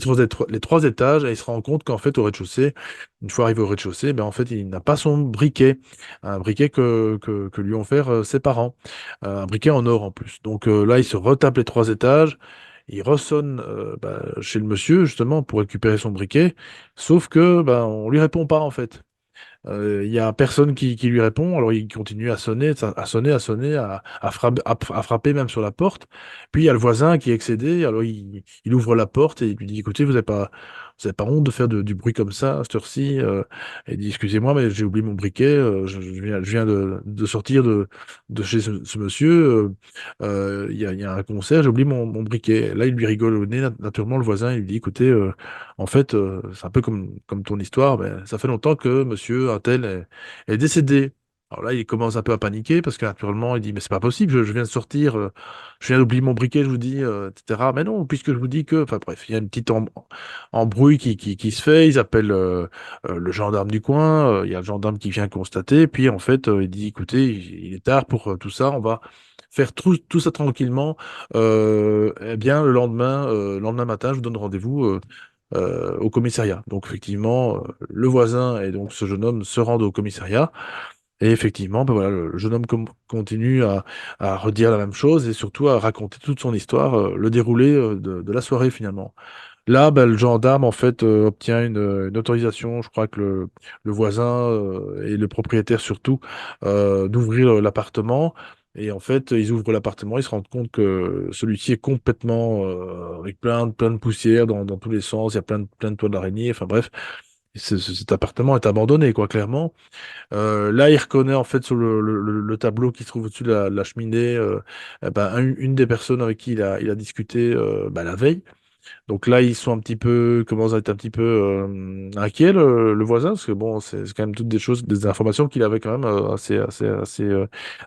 [SPEAKER 1] 3 étages, et il se rend compte qu'en fait, au rez-de-chaussée, une fois arrivé au rez-de-chaussée, ben, en fait, il n'a pas son briquet, un briquet que lui ont offert, ses parents, un briquet en or en plus. Donc là, il se retape les 3 étages, il ressonne, bah, chez le monsieur justement pour récupérer son briquet, sauf que, ben, on lui répond pas en fait. Il y a personne qui lui répond, alors il continue à sonner, à frapper même sur la porte. Puis il y a le voisin qui est excédé, alors il ouvre la porte et il lui dit: «Écoutez, vous avez pas honte de faire du bruit comme ça à cette heure-ci?» Il dit: «Excusez-moi, mais j'ai oublié mon briquet, je viens de sortir de chez ce monsieur, il y a un concert, j'ai oublié mon briquet». Là, il lui rigole au nez, naturellement, le voisin, il lui dit: «Écoutez, en fait, c'est un peu comme ton histoire, ben, ça fait longtemps que monsieur untel est décédé». Alors là, il commence un peu à paniquer parce que naturellement, il dit: «Mais c'est pas possible, je viens de sortir, je viens d'oublier mon briquet, je vous dis, et cetera». «Mais non, puisque je vous dis que», enfin bref, il y a une petite embrouille qui se fait. Ils appellent, le gendarme du coin, il y a le gendarme qui vient constater, puis en fait, il dit: «Écoutez, il est tard pour, tout ça, on va faire tout ça tranquillement, et bien le lendemain matin, je vous donne rendez-vous, au commissariat». Donc effectivement, le voisin et donc ce jeune homme se rendent au commissariat, et effectivement, ben voilà, le jeune homme continue à redire la même chose et surtout à raconter toute son histoire, le déroulé, de la soirée finalement. Là, bah, le gendarme, en fait, obtient une autorisation, je crois que le voisin, et le propriétaire surtout, d'ouvrir, l'appartement, et en fait, ils ouvrent l'appartement, ils se rendent compte que celui-ci est complètement, avec plein de poussière dans tous les sens. Il y a plein de toiles d'araignée, enfin bref, cet appartement est abandonné, quoi, clairement. Là, il reconnaît, en fait, sur le tableau qui se trouve au-dessus de la cheminée, et ben, une des personnes avec qui il a discuté, bah, la veille. Donc là, ils sont un petit peu, commencent à être un petit peu, inquiets, le voisin, parce que bon, c'est quand même toutes des choses, des informations qu'il avait quand même,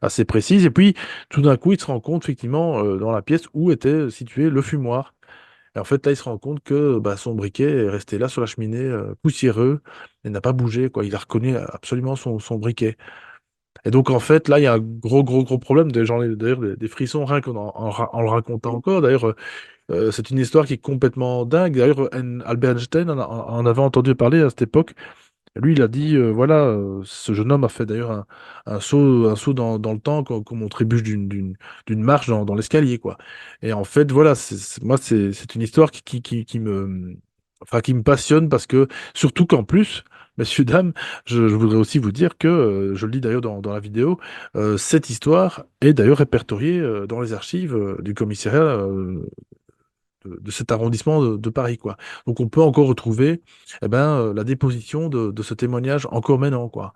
[SPEAKER 1] assez précises. Et puis, tout d'un coup, il se rend compte effectivement, dans la pièce où était situé le fumoir. Et en fait, là, il se rend compte que, bah, son briquet est resté là sur la cheminée, poussiéreux, et n'a pas bougé, quoi. Il a reconnu absolument son briquet. Et donc, en fait, là, il y a un gros problème. J'en ai d'ailleurs des frissons rien qu'en le racontant encore. D'ailleurs, c'est une histoire qui est complètement dingue. D'ailleurs, Albert Einstein en avait entendu parler à cette époque. Lui, il a dit, voilà, ce jeune homme a fait d'ailleurs un saut dans le temps, comme on trébuche d'une marche dans l'escalier, quoi. Et en fait, voilà, moi, c'est une histoire enfin, qui me passionne parce que, surtout qu'en plus, messieurs, dames, je voudrais aussi vous dire que, je le dis d'ailleurs dans la vidéo, cette histoire est d'ailleurs répertoriée, dans les archives, du commissariat, de cet arrondissement de Paris, quoi. Donc on peut encore retrouver, eh ben, la déposition de ce témoignage encore maintenant, quoi.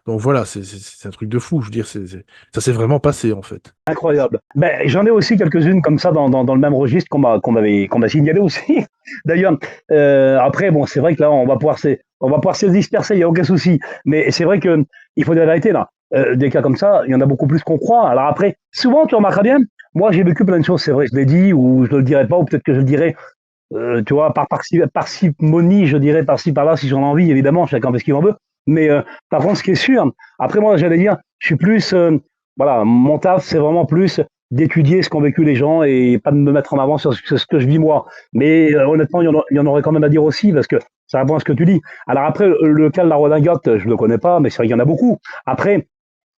[SPEAKER 1] Donc voilà, c'est un truc de fou. Je veux dire, ça s'est vraiment passé, en fait.
[SPEAKER 2] Incroyable. Ben, j'en ai aussi quelques-unes comme ça dans le même registre qu'on m'a signalé aussi. D'ailleurs, après, bon, c'est vrai que là, on va pouvoir se disperser, il n'y a aucun souci. Mais c'est vrai que il faut dire la vérité, là. Des cas comme ça, il y en a beaucoup plus qu'on croit. Alors après, souvent, tu remarqueras bien, moi, j'ai vécu plein de choses, c'est vrai, je l'ai dit, ou je ne le dirai pas, ou peut-être que je le dirai, tu vois, par parcimonie, je dirais par-ci, par-là, si j'en ai envie, évidemment, chacun fait ce qu'il en veut. Mais par contre, ce qui est sûr, après moi, j'allais dire, je suis plus, voilà, mon taf, c'est vraiment plus d'étudier ce qu'ont vécu les gens et pas de me mettre en avant sur ce que je vis moi. Mais honnêtement, il y en aurait quand même à dire aussi, parce que ça répond à ce que tu dis. Alors après, le cas de la redingote, je ne le connais pas, mais c'est vrai qu'il y en a beaucoup. Après,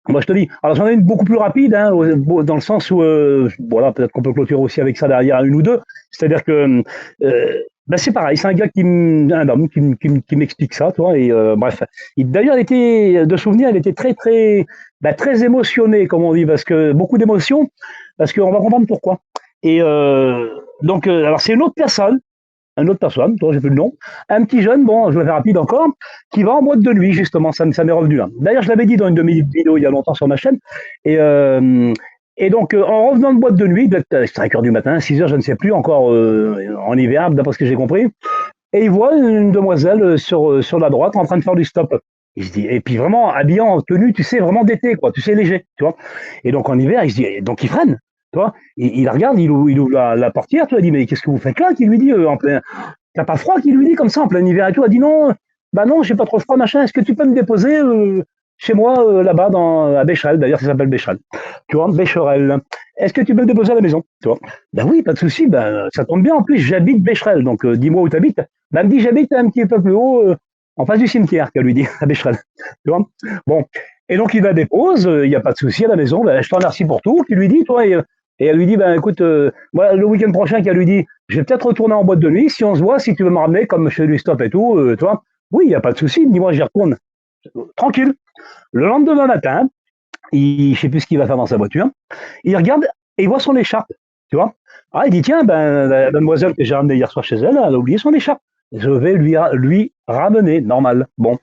[SPEAKER 2] moi, je te dis, alors j'en ai une beaucoup plus rapide, hein, dans le sens où, voilà, peut-être qu'on peut clôturer aussi avec ça derrière une ou deux. C'est-à-dire que Ben c'est pareil, c'est un gars un homme qui m'explique ça, tu vois, et bref. D'ailleurs, de souvenir, il était très émotionné, comme on dit, parce que beaucoup d'émotions, parce qu'on va comprendre pourquoi. Et alors c'est une autre personne, toi j'ai plus le nom, un petit jeune, bon, je vais faire rapide encore, qui va en boîte de nuit, justement, ça m'est revenu là. D'ailleurs, je l'avais dit dans une de mes vidéos il y a longtemps sur ma chaîne, et, euh, et donc, en revenant de boîte de nuit, peut-être 5 heures du matin, 6 heures, je ne sais plus, encore en hiver, d'après ce que j'ai compris, et il voit une demoiselle sur la droite en train de faire du stop. Il se dit, et puis vraiment habillé en tenue, tu sais, vraiment d'été, quoi, tu sais, léger, tu vois. Et donc en hiver, il se dit, donc il freine, tu vois. Il la regarde, il ouvre la portière, tu vois, il dit, mais qu'est-ce que vous faites là? Qui lui dit, en plein, t'as pas froid? Qui lui dit comme ça, en plein hiver et tout. Elle dit, non, bah non, j'ai pas trop froid, machin, est-ce que tu peux me déposer chez moi, là-bas, à Bécherel, d'ailleurs, ça s'appelle Bécherel. Tu vois, Bécherel. Est-ce que tu peux me déposer à la maison? Tu vois. Ben oui, pas de souci, ben, ça tombe bien, en plus, j'habite Bécherel, donc dis-moi où t'habites. Ben, elle me dit, j'habite un petit peu plus haut, en face du cimetière, qu'elle lui dit, à Bécherel. Tu vois. Bon. Et donc, il la dépose, il n'y a pas de souci à la maison, ben, je te remercie pour tout, qu'il lui dit, toi, et elle lui dit, ben écoute, voilà, le week-end prochain, qu'elle lui dit, je vais peut-être retourner en boîte de nuit, si on se voit, si tu veux me ramener, comme chez lui stop et tout, toi. Oui, il n'y a pas de souci, dis-moi, j'y retourne. Tranquille. Le lendemain matin, je sais plus ce qu'il va faire dans sa voiture, il regarde et il voit son écharpe, tu vois. Ah, il dit, tiens, ben, la mademoiselle que j'ai ramenée hier soir chez elle, elle a oublié son écharpe. Je vais lui ramener, normal. Bon.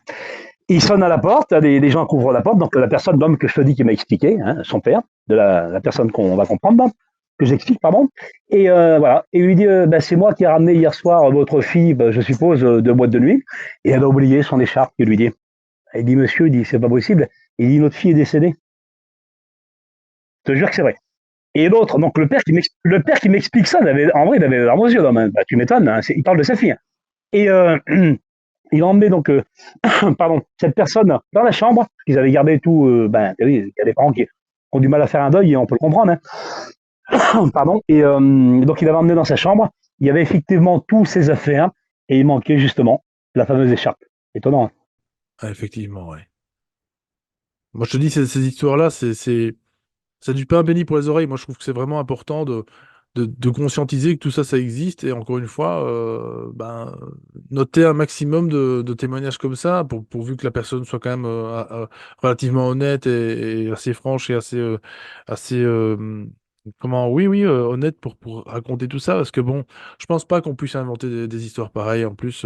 [SPEAKER 2] Il sonne à la porte, les gens couvrent la porte, donc la personne, l'homme que je te dis qui m'a expliqué, hein, son père, de la personne qu'on va comprendre, hein, que j'explique, pardon. Et voilà. Et il lui dit, ben, c'est moi qui ai ramené hier soir votre fille, ben, je suppose, de boîte de nuit, et elle a oublié son écharpe, il lui dit. Il dit, monsieur, il dit, c'est pas possible. Il dit, notre fille est décédée. Je te jure que c'est vrai. Et l'autre, donc le père qui m'explique ça, en vrai, il avait les larmes aux yeux, l'homme, hein. Bah, tu m'étonnes, hein, il parle de sa fille. Et il emmené donc, pardon, cette personne dans la chambre, parce qu'ils avaient gardé tout, ben, oui, il y a des parents qui ont du mal à faire un deuil, et on peut le comprendre, hein. Pardon. Et donc, il avait emmené dans sa chambre, il y avait effectivement tous ses affaires, et il manquait justement la fameuse écharpe. Étonnant, hein.
[SPEAKER 1] Ah, effectivement, ouais. Moi, je te dis, ces histoires-là, c'est du pain béni pour les oreilles. Moi, je trouve que c'est vraiment important de conscientiser que tout ça, ça existe. Et encore une fois, ben, noter un maximum de témoignages comme ça, pourvu que la personne soit quand même relativement honnête et assez franche et assez oui, oui, honnête pour raconter tout ça. Parce que bon, je pense pas qu'on puisse inventer des histoires pareilles. En plus,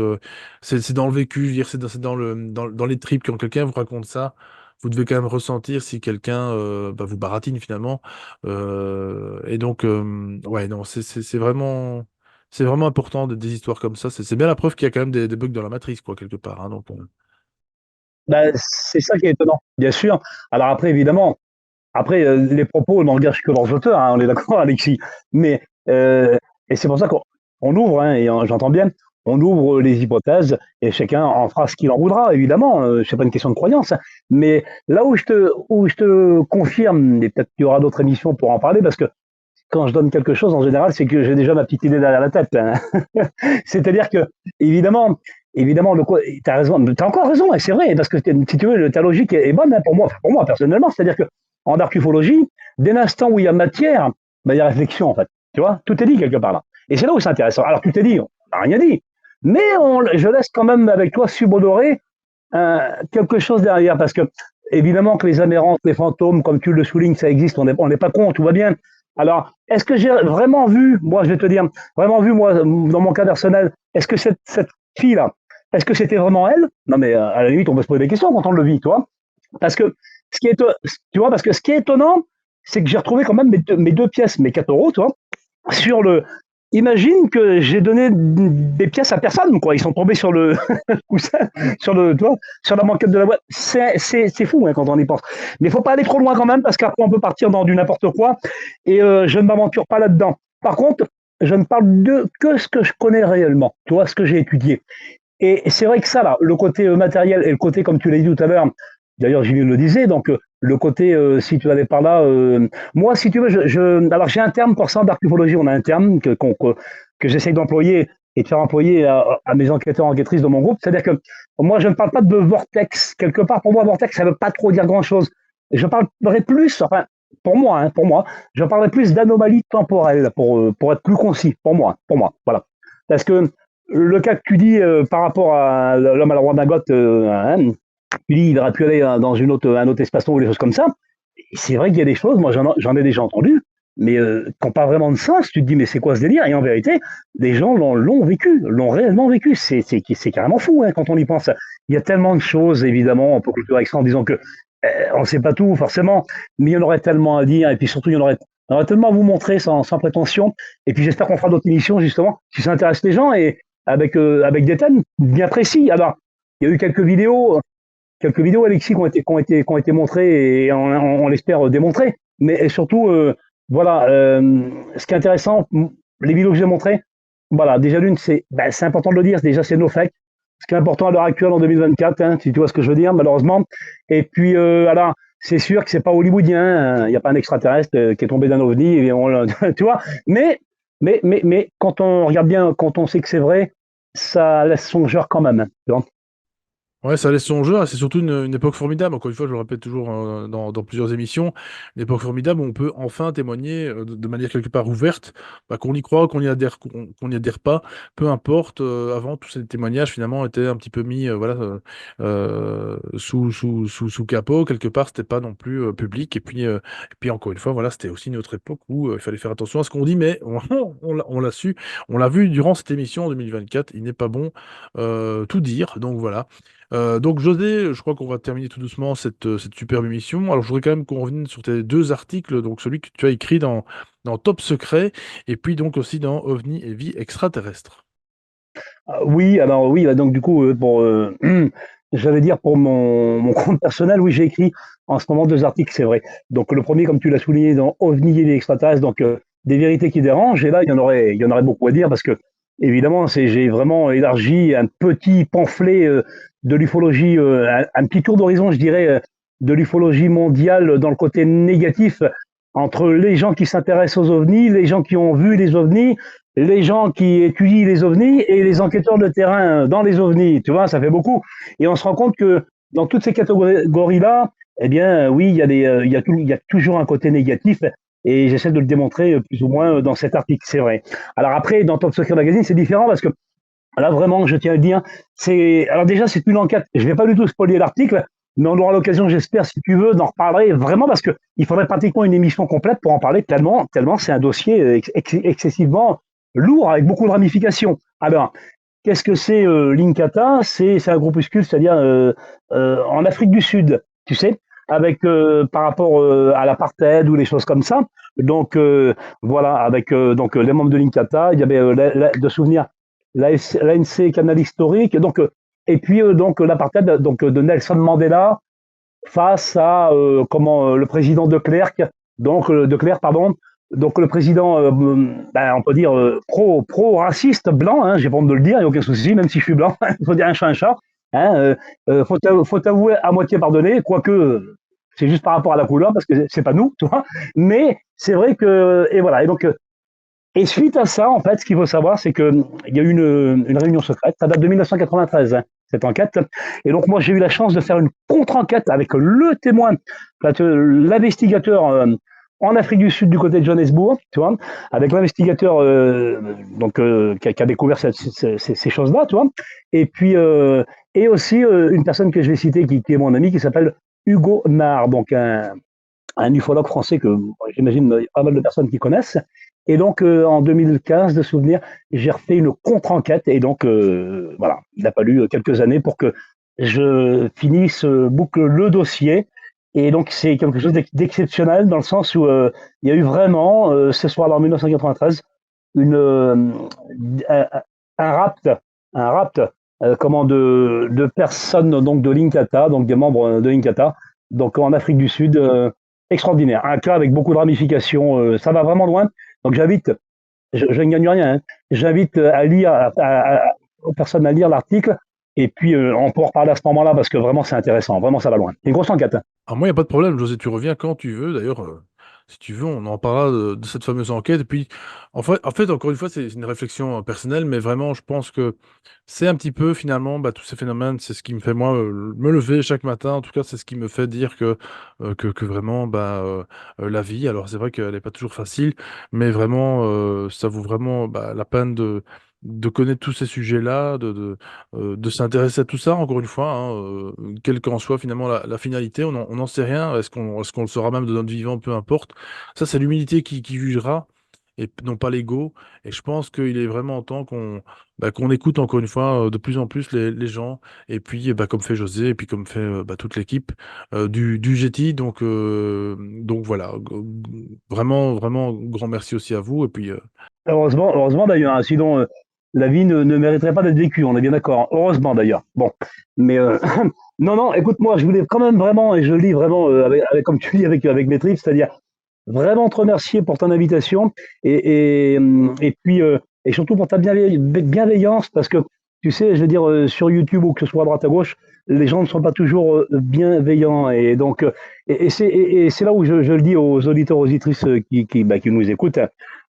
[SPEAKER 1] c'est dans le vécu, je veux dire, dans les tripes. Quand quelqu'un vous raconte ça, vous devez quand même ressentir si quelqu'un bah, vous baratine finalement. Et donc, ouais, non, c'est vraiment important des histoires comme ça. C'est bien la preuve qu'il y a quand même des bugs dans la matrice, quoi, quelque part, hein. Donc,
[SPEAKER 2] Ben, c'est ça qui est étonnant, bien sûr. Alors après, évidemment, après, les propos n'engagent que leurs auteurs, hein, on est d'accord, Alexis. Mais, et c'est pour ça qu'on ouvre, hein, et j'entends bien, on ouvre les hypothèses et chacun en fera ce qu'il en voudra, évidemment. C'est pas une question de croyance, hein. Mais là où je te confirme, et peut-être qu'il y aura d'autres émissions pour en parler, parce que quand je donne quelque chose, en général, c'est que j'ai déjà ma petite idée derrière la tête, hein. C'est-à-dire que, évidemment, tu as raison, tu as encore raison, et c'est vrai, parce que si tu veux, ta logique est bonne, hein, pour moi, personnellement. C'est-à-dire que en archéologie, dès l'instant où il y a matière, ben, il y a réflexion, en fait. Tu vois, tout est dit quelque part là. Et c'est là où c'est intéressant. Alors, tout est dit, on n'a rien dit. Mais je laisse quand même avec toi subodorer quelque chose derrière, parce que, évidemment, que les amérances, les fantômes, comme tu le soulignes, ça existe, on n'est pas con, tout va bien. Alors, est-ce que j'ai vraiment vu, moi, je vais te dire, vraiment vu, moi, dans mon cas personnel, est-ce que cette fille-là, est-ce que c'était vraiment elle? Non, mais à la limite, on peut se poser des questions quand on le vit, tu vois. Parce que tu vois, parce que ce qui est étonnant, c'est que j'ai retrouvé quand même mes deux pièces, mes 4 euros, tu vois, sur le. Imagine que j'ai donné des pièces à personne, quoi. Ils sont tombés sur le coussin, tu vois, sur la banquette de la boîte. C'est fou, hein, quand on y pense. Mais il faut pas aller trop loin quand même, parce qu'après on peut partir dans du n'importe quoi. Et je ne m'aventure pas là-dedans. Par contre, je ne parle de que ce que je connais réellement, tu vois, ce que j'ai étudié. Et c'est vrai que ça, là, le côté matériel et le côté, comme tu l'as dit tout à l'heure, d'ailleurs, Gilles le disait, donc le côté, si tu allais par là, moi, si tu veux, alors j'ai un terme pour ça en archéologie, on a un terme que j'essaye d'employer et de faire employer à mes enquêteurs, enquêtrices de mon groupe, c'est-à-dire que moi, je ne parle pas de vortex. Quelque part, pour moi, vortex, ça ne veut pas trop dire grand-chose. Je parlerai plus, enfin, pour moi, je parlerai plus d'anomalie temporelle, pour être plus concis, pour moi, voilà. Parce que le cas que tu dis par rapport à l'homme à la redingote, tu dis il aurait pu aller dans un autre espace-temps ou des choses comme ça. C'est vrai qu'il y a des choses, moi j'en ai déjà entendu, mais qui n'ont pas vraiment de sens. Tu te dis, mais c'est quoi ce délire? Et en vérité, des gens l'ont vécu, l'ont réellement vécu. C'est carrément fou hein, quand on y pense. Il y a tellement de choses, évidemment, on peut clôturer avec ça en disant que on ne sait pas tout forcément, mais il y en aurait tellement à dire, et puis surtout, il y en aurait tellement à vous montrer sans prétention. Et puis j'espère qu'on fera d'autres émissions, justement, si ça intéresse les gens, et avec des thèmes bien précis. Alors, il y a eu quelques vidéos, Alexis, qui ont été montrées et on l'espère démontrées. Mais et surtout, voilà, ce qui est intéressant, les vidéos que j'ai montrées, voilà, déjà l'une, c'est important de le dire, déjà c'est no fake. Ce qui est important à l'heure actuelle en 2024, hein, si tu vois ce que je veux dire, malheureusement. Et puis, alors, c'est sûr que c'est pas hollywoodien, hein, il n'y a pas un extraterrestre qui est tombé d'un ovni, et tu vois. Mais quand on regarde bien, quand on sait que c'est vrai, ça laisse songeur quand même. Tu vois.
[SPEAKER 1] Ouais, ça laisse songeur, et c'est surtout une époque formidable. Encore une fois, je le répète toujours dans plusieurs émissions, une époque formidable où on peut enfin témoigner de manière quelque part ouverte, bah, qu'on y croit, qu'on n'y adhère pas, peu importe. Avant, tous ces témoignages finalement étaient un petit peu mis voilà, sous capot, quelque part, c'était pas non plus public. Et puis encore une fois, voilà, c'était aussi une autre époque où il fallait faire attention à ce qu'on dit, mais on l'a su, on l'a vu durant cette émission en 2024, il n'est pas bon tout dire, donc voilà. Donc José, je crois qu'on va terminer tout doucement cette superbe émission. Alors je voudrais quand même qu'on revienne sur tes deux articles, donc celui que tu as écrit dans Top Secret, et puis donc aussi dans OVNI et vie extraterrestre.
[SPEAKER 2] Oui, alors oui, bah, donc du coup, j'allais dire pour mon compte personnel, oui, j'ai écrit en ce moment 2 articles, c'est vrai. Donc le premier, comme tu l'as souligné, dans OVNI et les extraterrestres, donc des vérités qui dérangent. Et là, il y en aurait beaucoup à dire parce que évidemment, j'ai vraiment élargi un petit pamphlet de l'ufologie, un petit tour d'horizon, je dirais, de l'ufologie mondiale dans le côté négatif entre les gens qui s'intéressent aux ovnis, les gens qui ont vu les ovnis, les gens qui étudient les ovnis et les enquêteurs de terrain dans les ovnis. Tu vois, ça fait beaucoup. Et on se rend compte que dans toutes ces catégories-là, eh bien, oui, il y a toujours un côté négatif. Et j'essaie de le démontrer plus ou moins dans cet article, c'est vrai. Alors après, dans Top Secret Magazine, c'est différent parce que là, vraiment, je tiens à le dire, alors déjà, c'est une enquête. Je vais pas du tout spoiler l'article, mais on aura l'occasion, j'espère, si tu veux, d'en reparler vraiment parce que il faudrait pratiquement une émission complète pour en parler tellement c'est un dossier excessivement lourd avec beaucoup de ramifications. Alors, qu'est-ce que c'est l'Inkatha? C'est un groupuscule, c'est-à-dire en Afrique du Sud, tu sais, avec par rapport à l'apartheid ou les choses comme ça. Donc voilà, avec donc les membres de l'Inkatha, il y avait de souvenirs l'ANC Canal Historique, donc et puis donc l'apartheid donc de Nelson Mandela face à le président de Klerk, donc de Klerk pardon, donc le président on peut dire pro raciste blanc, hein, j'ai pas honte de le dire, il n'y a aucun souci, même si je suis blanc, il faut dire un chat, hein, faut avouer à moitié pardonner, quoique c'est juste par rapport à la couleur parce que c'est pas nous, tu vois, mais c'est vrai que et voilà et donc et suite à ça, en fait, ce qu'il faut savoir, c'est qu'il y a eu une réunion secrète. Ça date de 1993, hein, cette enquête. Et donc, moi, j'ai eu la chance de faire une contre-enquête avec le témoin, l'investigateur en Afrique du Sud du côté de Johannesburg, tu vois, avec l'investigateur qui a découvert ces choses-là, tu vois. Et puis, et aussi une personne que je vais citer qui est mon ami, qui s'appelle Hugo Nard, donc un ufologue français que j'imagine il y a pas mal de personnes qui connaissent. Et donc, en 2015, de souvenir, j'ai refait une contre-enquête. Et donc, voilà, il a fallu quelques années pour que je finisse, boucle le dossier. Et donc, c'est quelque chose d'exceptionnel dans le sens où il y a eu vraiment, ce soir-là en 1993, un, un rapt, comment de personnes donc de l'Inkatha, donc des membres de l'Inkatha, donc en Afrique du Sud, extraordinaire. Un cas avec beaucoup de ramifications, ça va vraiment loin. Donc j'invite, je ne gagne rien, hein, j'invite à lire, aux personnes à lire l'article, et puis on peut en reparler à ce moment-là parce que vraiment c'est intéressant, vraiment ça va loin. C'est une grosse enquête. Hein.
[SPEAKER 1] Alors moi, il n'y a pas de problème, José, tu reviens quand tu veux. D'ailleurs, si tu veux, on en parlera de cette fameuse enquête. Et puis, en fait, encore une fois, c'est une réflexion personnelle, mais vraiment, je pense que c'est un petit peu, finalement, bah, tous ces phénomènes, c'est ce qui me fait, moi, me lever chaque matin. En tout cas, c'est ce qui me fait dire que vraiment, bah, la vie, alors c'est vrai qu'elle n'est pas toujours facile, mais vraiment, ça vaut vraiment bah, la peine de connaître tous ces sujets-là, de s'intéresser à tout ça, encore une fois, hein, quelle qu'en soit finalement la finalité, on n'en sait rien. Est-ce qu'on le saura même de notre vivant, peu importe. Ça, c'est l'humilité qui jugera, et non pas l'ego. Et je pense qu'il est vraiment temps qu'on écoute encore une fois de plus en plus les gens, et puis comme fait José, et puis comme fait toute l'équipe du GT. Donc voilà, vraiment, vraiment grand merci aussi à vous. Et puis
[SPEAKER 2] Heureusement d'ailleurs, hein, sinon la vie ne mériterait pas d'être vécue, on est bien d'accord, hein. Heureusement d'ailleurs. Bon, mais non, non, écoute-moi, je voulais quand même vraiment, et je le dis vraiment, comme tu dis, avec mes tripes, c'est-à-dire vraiment te remercier pour ton invitation et puis et surtout pour ta bienveillance parce que tu sais, je veux dire sur YouTube ou que ce soit à droite à gauche, les gens ne sont pas toujours bienveillants et donc et c'est là où je le dis aux auditeurs auditrices qui nous écoutent.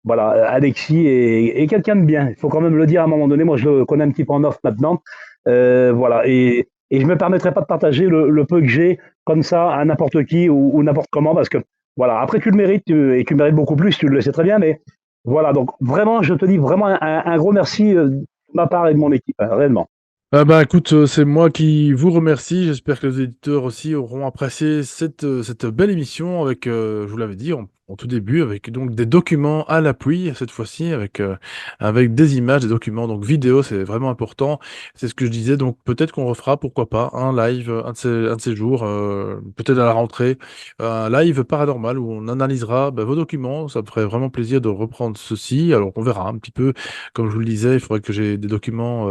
[SPEAKER 2] Voilà, Alexis est quelqu'un de bien. Il faut quand même le dire à un moment donné. Moi, je le connais un petit peu en off maintenant. Voilà et je me permettrai pas de partager le peu que j'ai comme ça à n'importe qui ou n'importe comment parce que voilà, après tu le mérites et tu mérites beaucoup plus, tu le sais très bien, mais voilà, donc vraiment, je te dis vraiment un gros merci de ma part et de mon équipe, hein, réellement.
[SPEAKER 1] écoute, c'est moi qui vous remercie. J'espère que les éditeurs aussi auront apprécié cette belle émission avec, je vous l'avais dit en tout début, avec donc des documents à l'appui, cette fois-ci, avec des images, des documents, donc vidéo, c'est vraiment important. C'est ce que je disais, donc peut-être qu'on refera, pourquoi pas, un live, un de ces jours, peut-être à la rentrée, un live paranormal où on analysera vos documents. Ça me ferait vraiment plaisir de reprendre ceci. Alors on verra un petit peu, comme je vous le disais, il faudrait que j'ai des documents,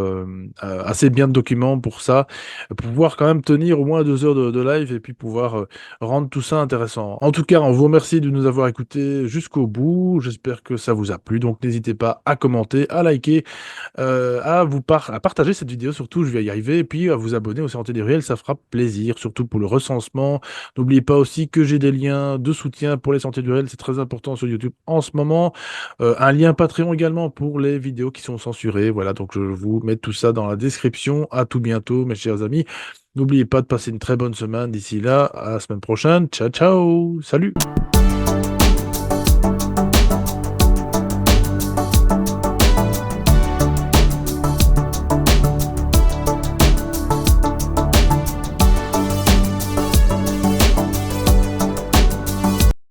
[SPEAKER 1] assez bien de documents pour ça, pour pouvoir quand même tenir au moins 2 heures de live et puis pouvoir rendre tout ça intéressant. En tout cas, on vous remercie de nous avoir écoutés jusqu'au bout. J'espère que ça vous a plu. Donc n'hésitez pas à commenter, à liker, à partager cette vidéo surtout, je vais y arriver, et puis à vous abonner au Santé du Réel, ça fera plaisir, surtout pour le recensement. N'oubliez pas aussi que j'ai des liens de soutien pour les Santé du Réel, c'est très important sur YouTube en ce moment. Un lien Patreon également pour les vidéos qui sont censurées. Voilà, donc je vous mets tout ça dans la description. À tout bientôt, mes chers amis. N'oubliez pas de passer une très bonne semaine d'ici là, à la semaine prochaine. Ciao, ciao, salut!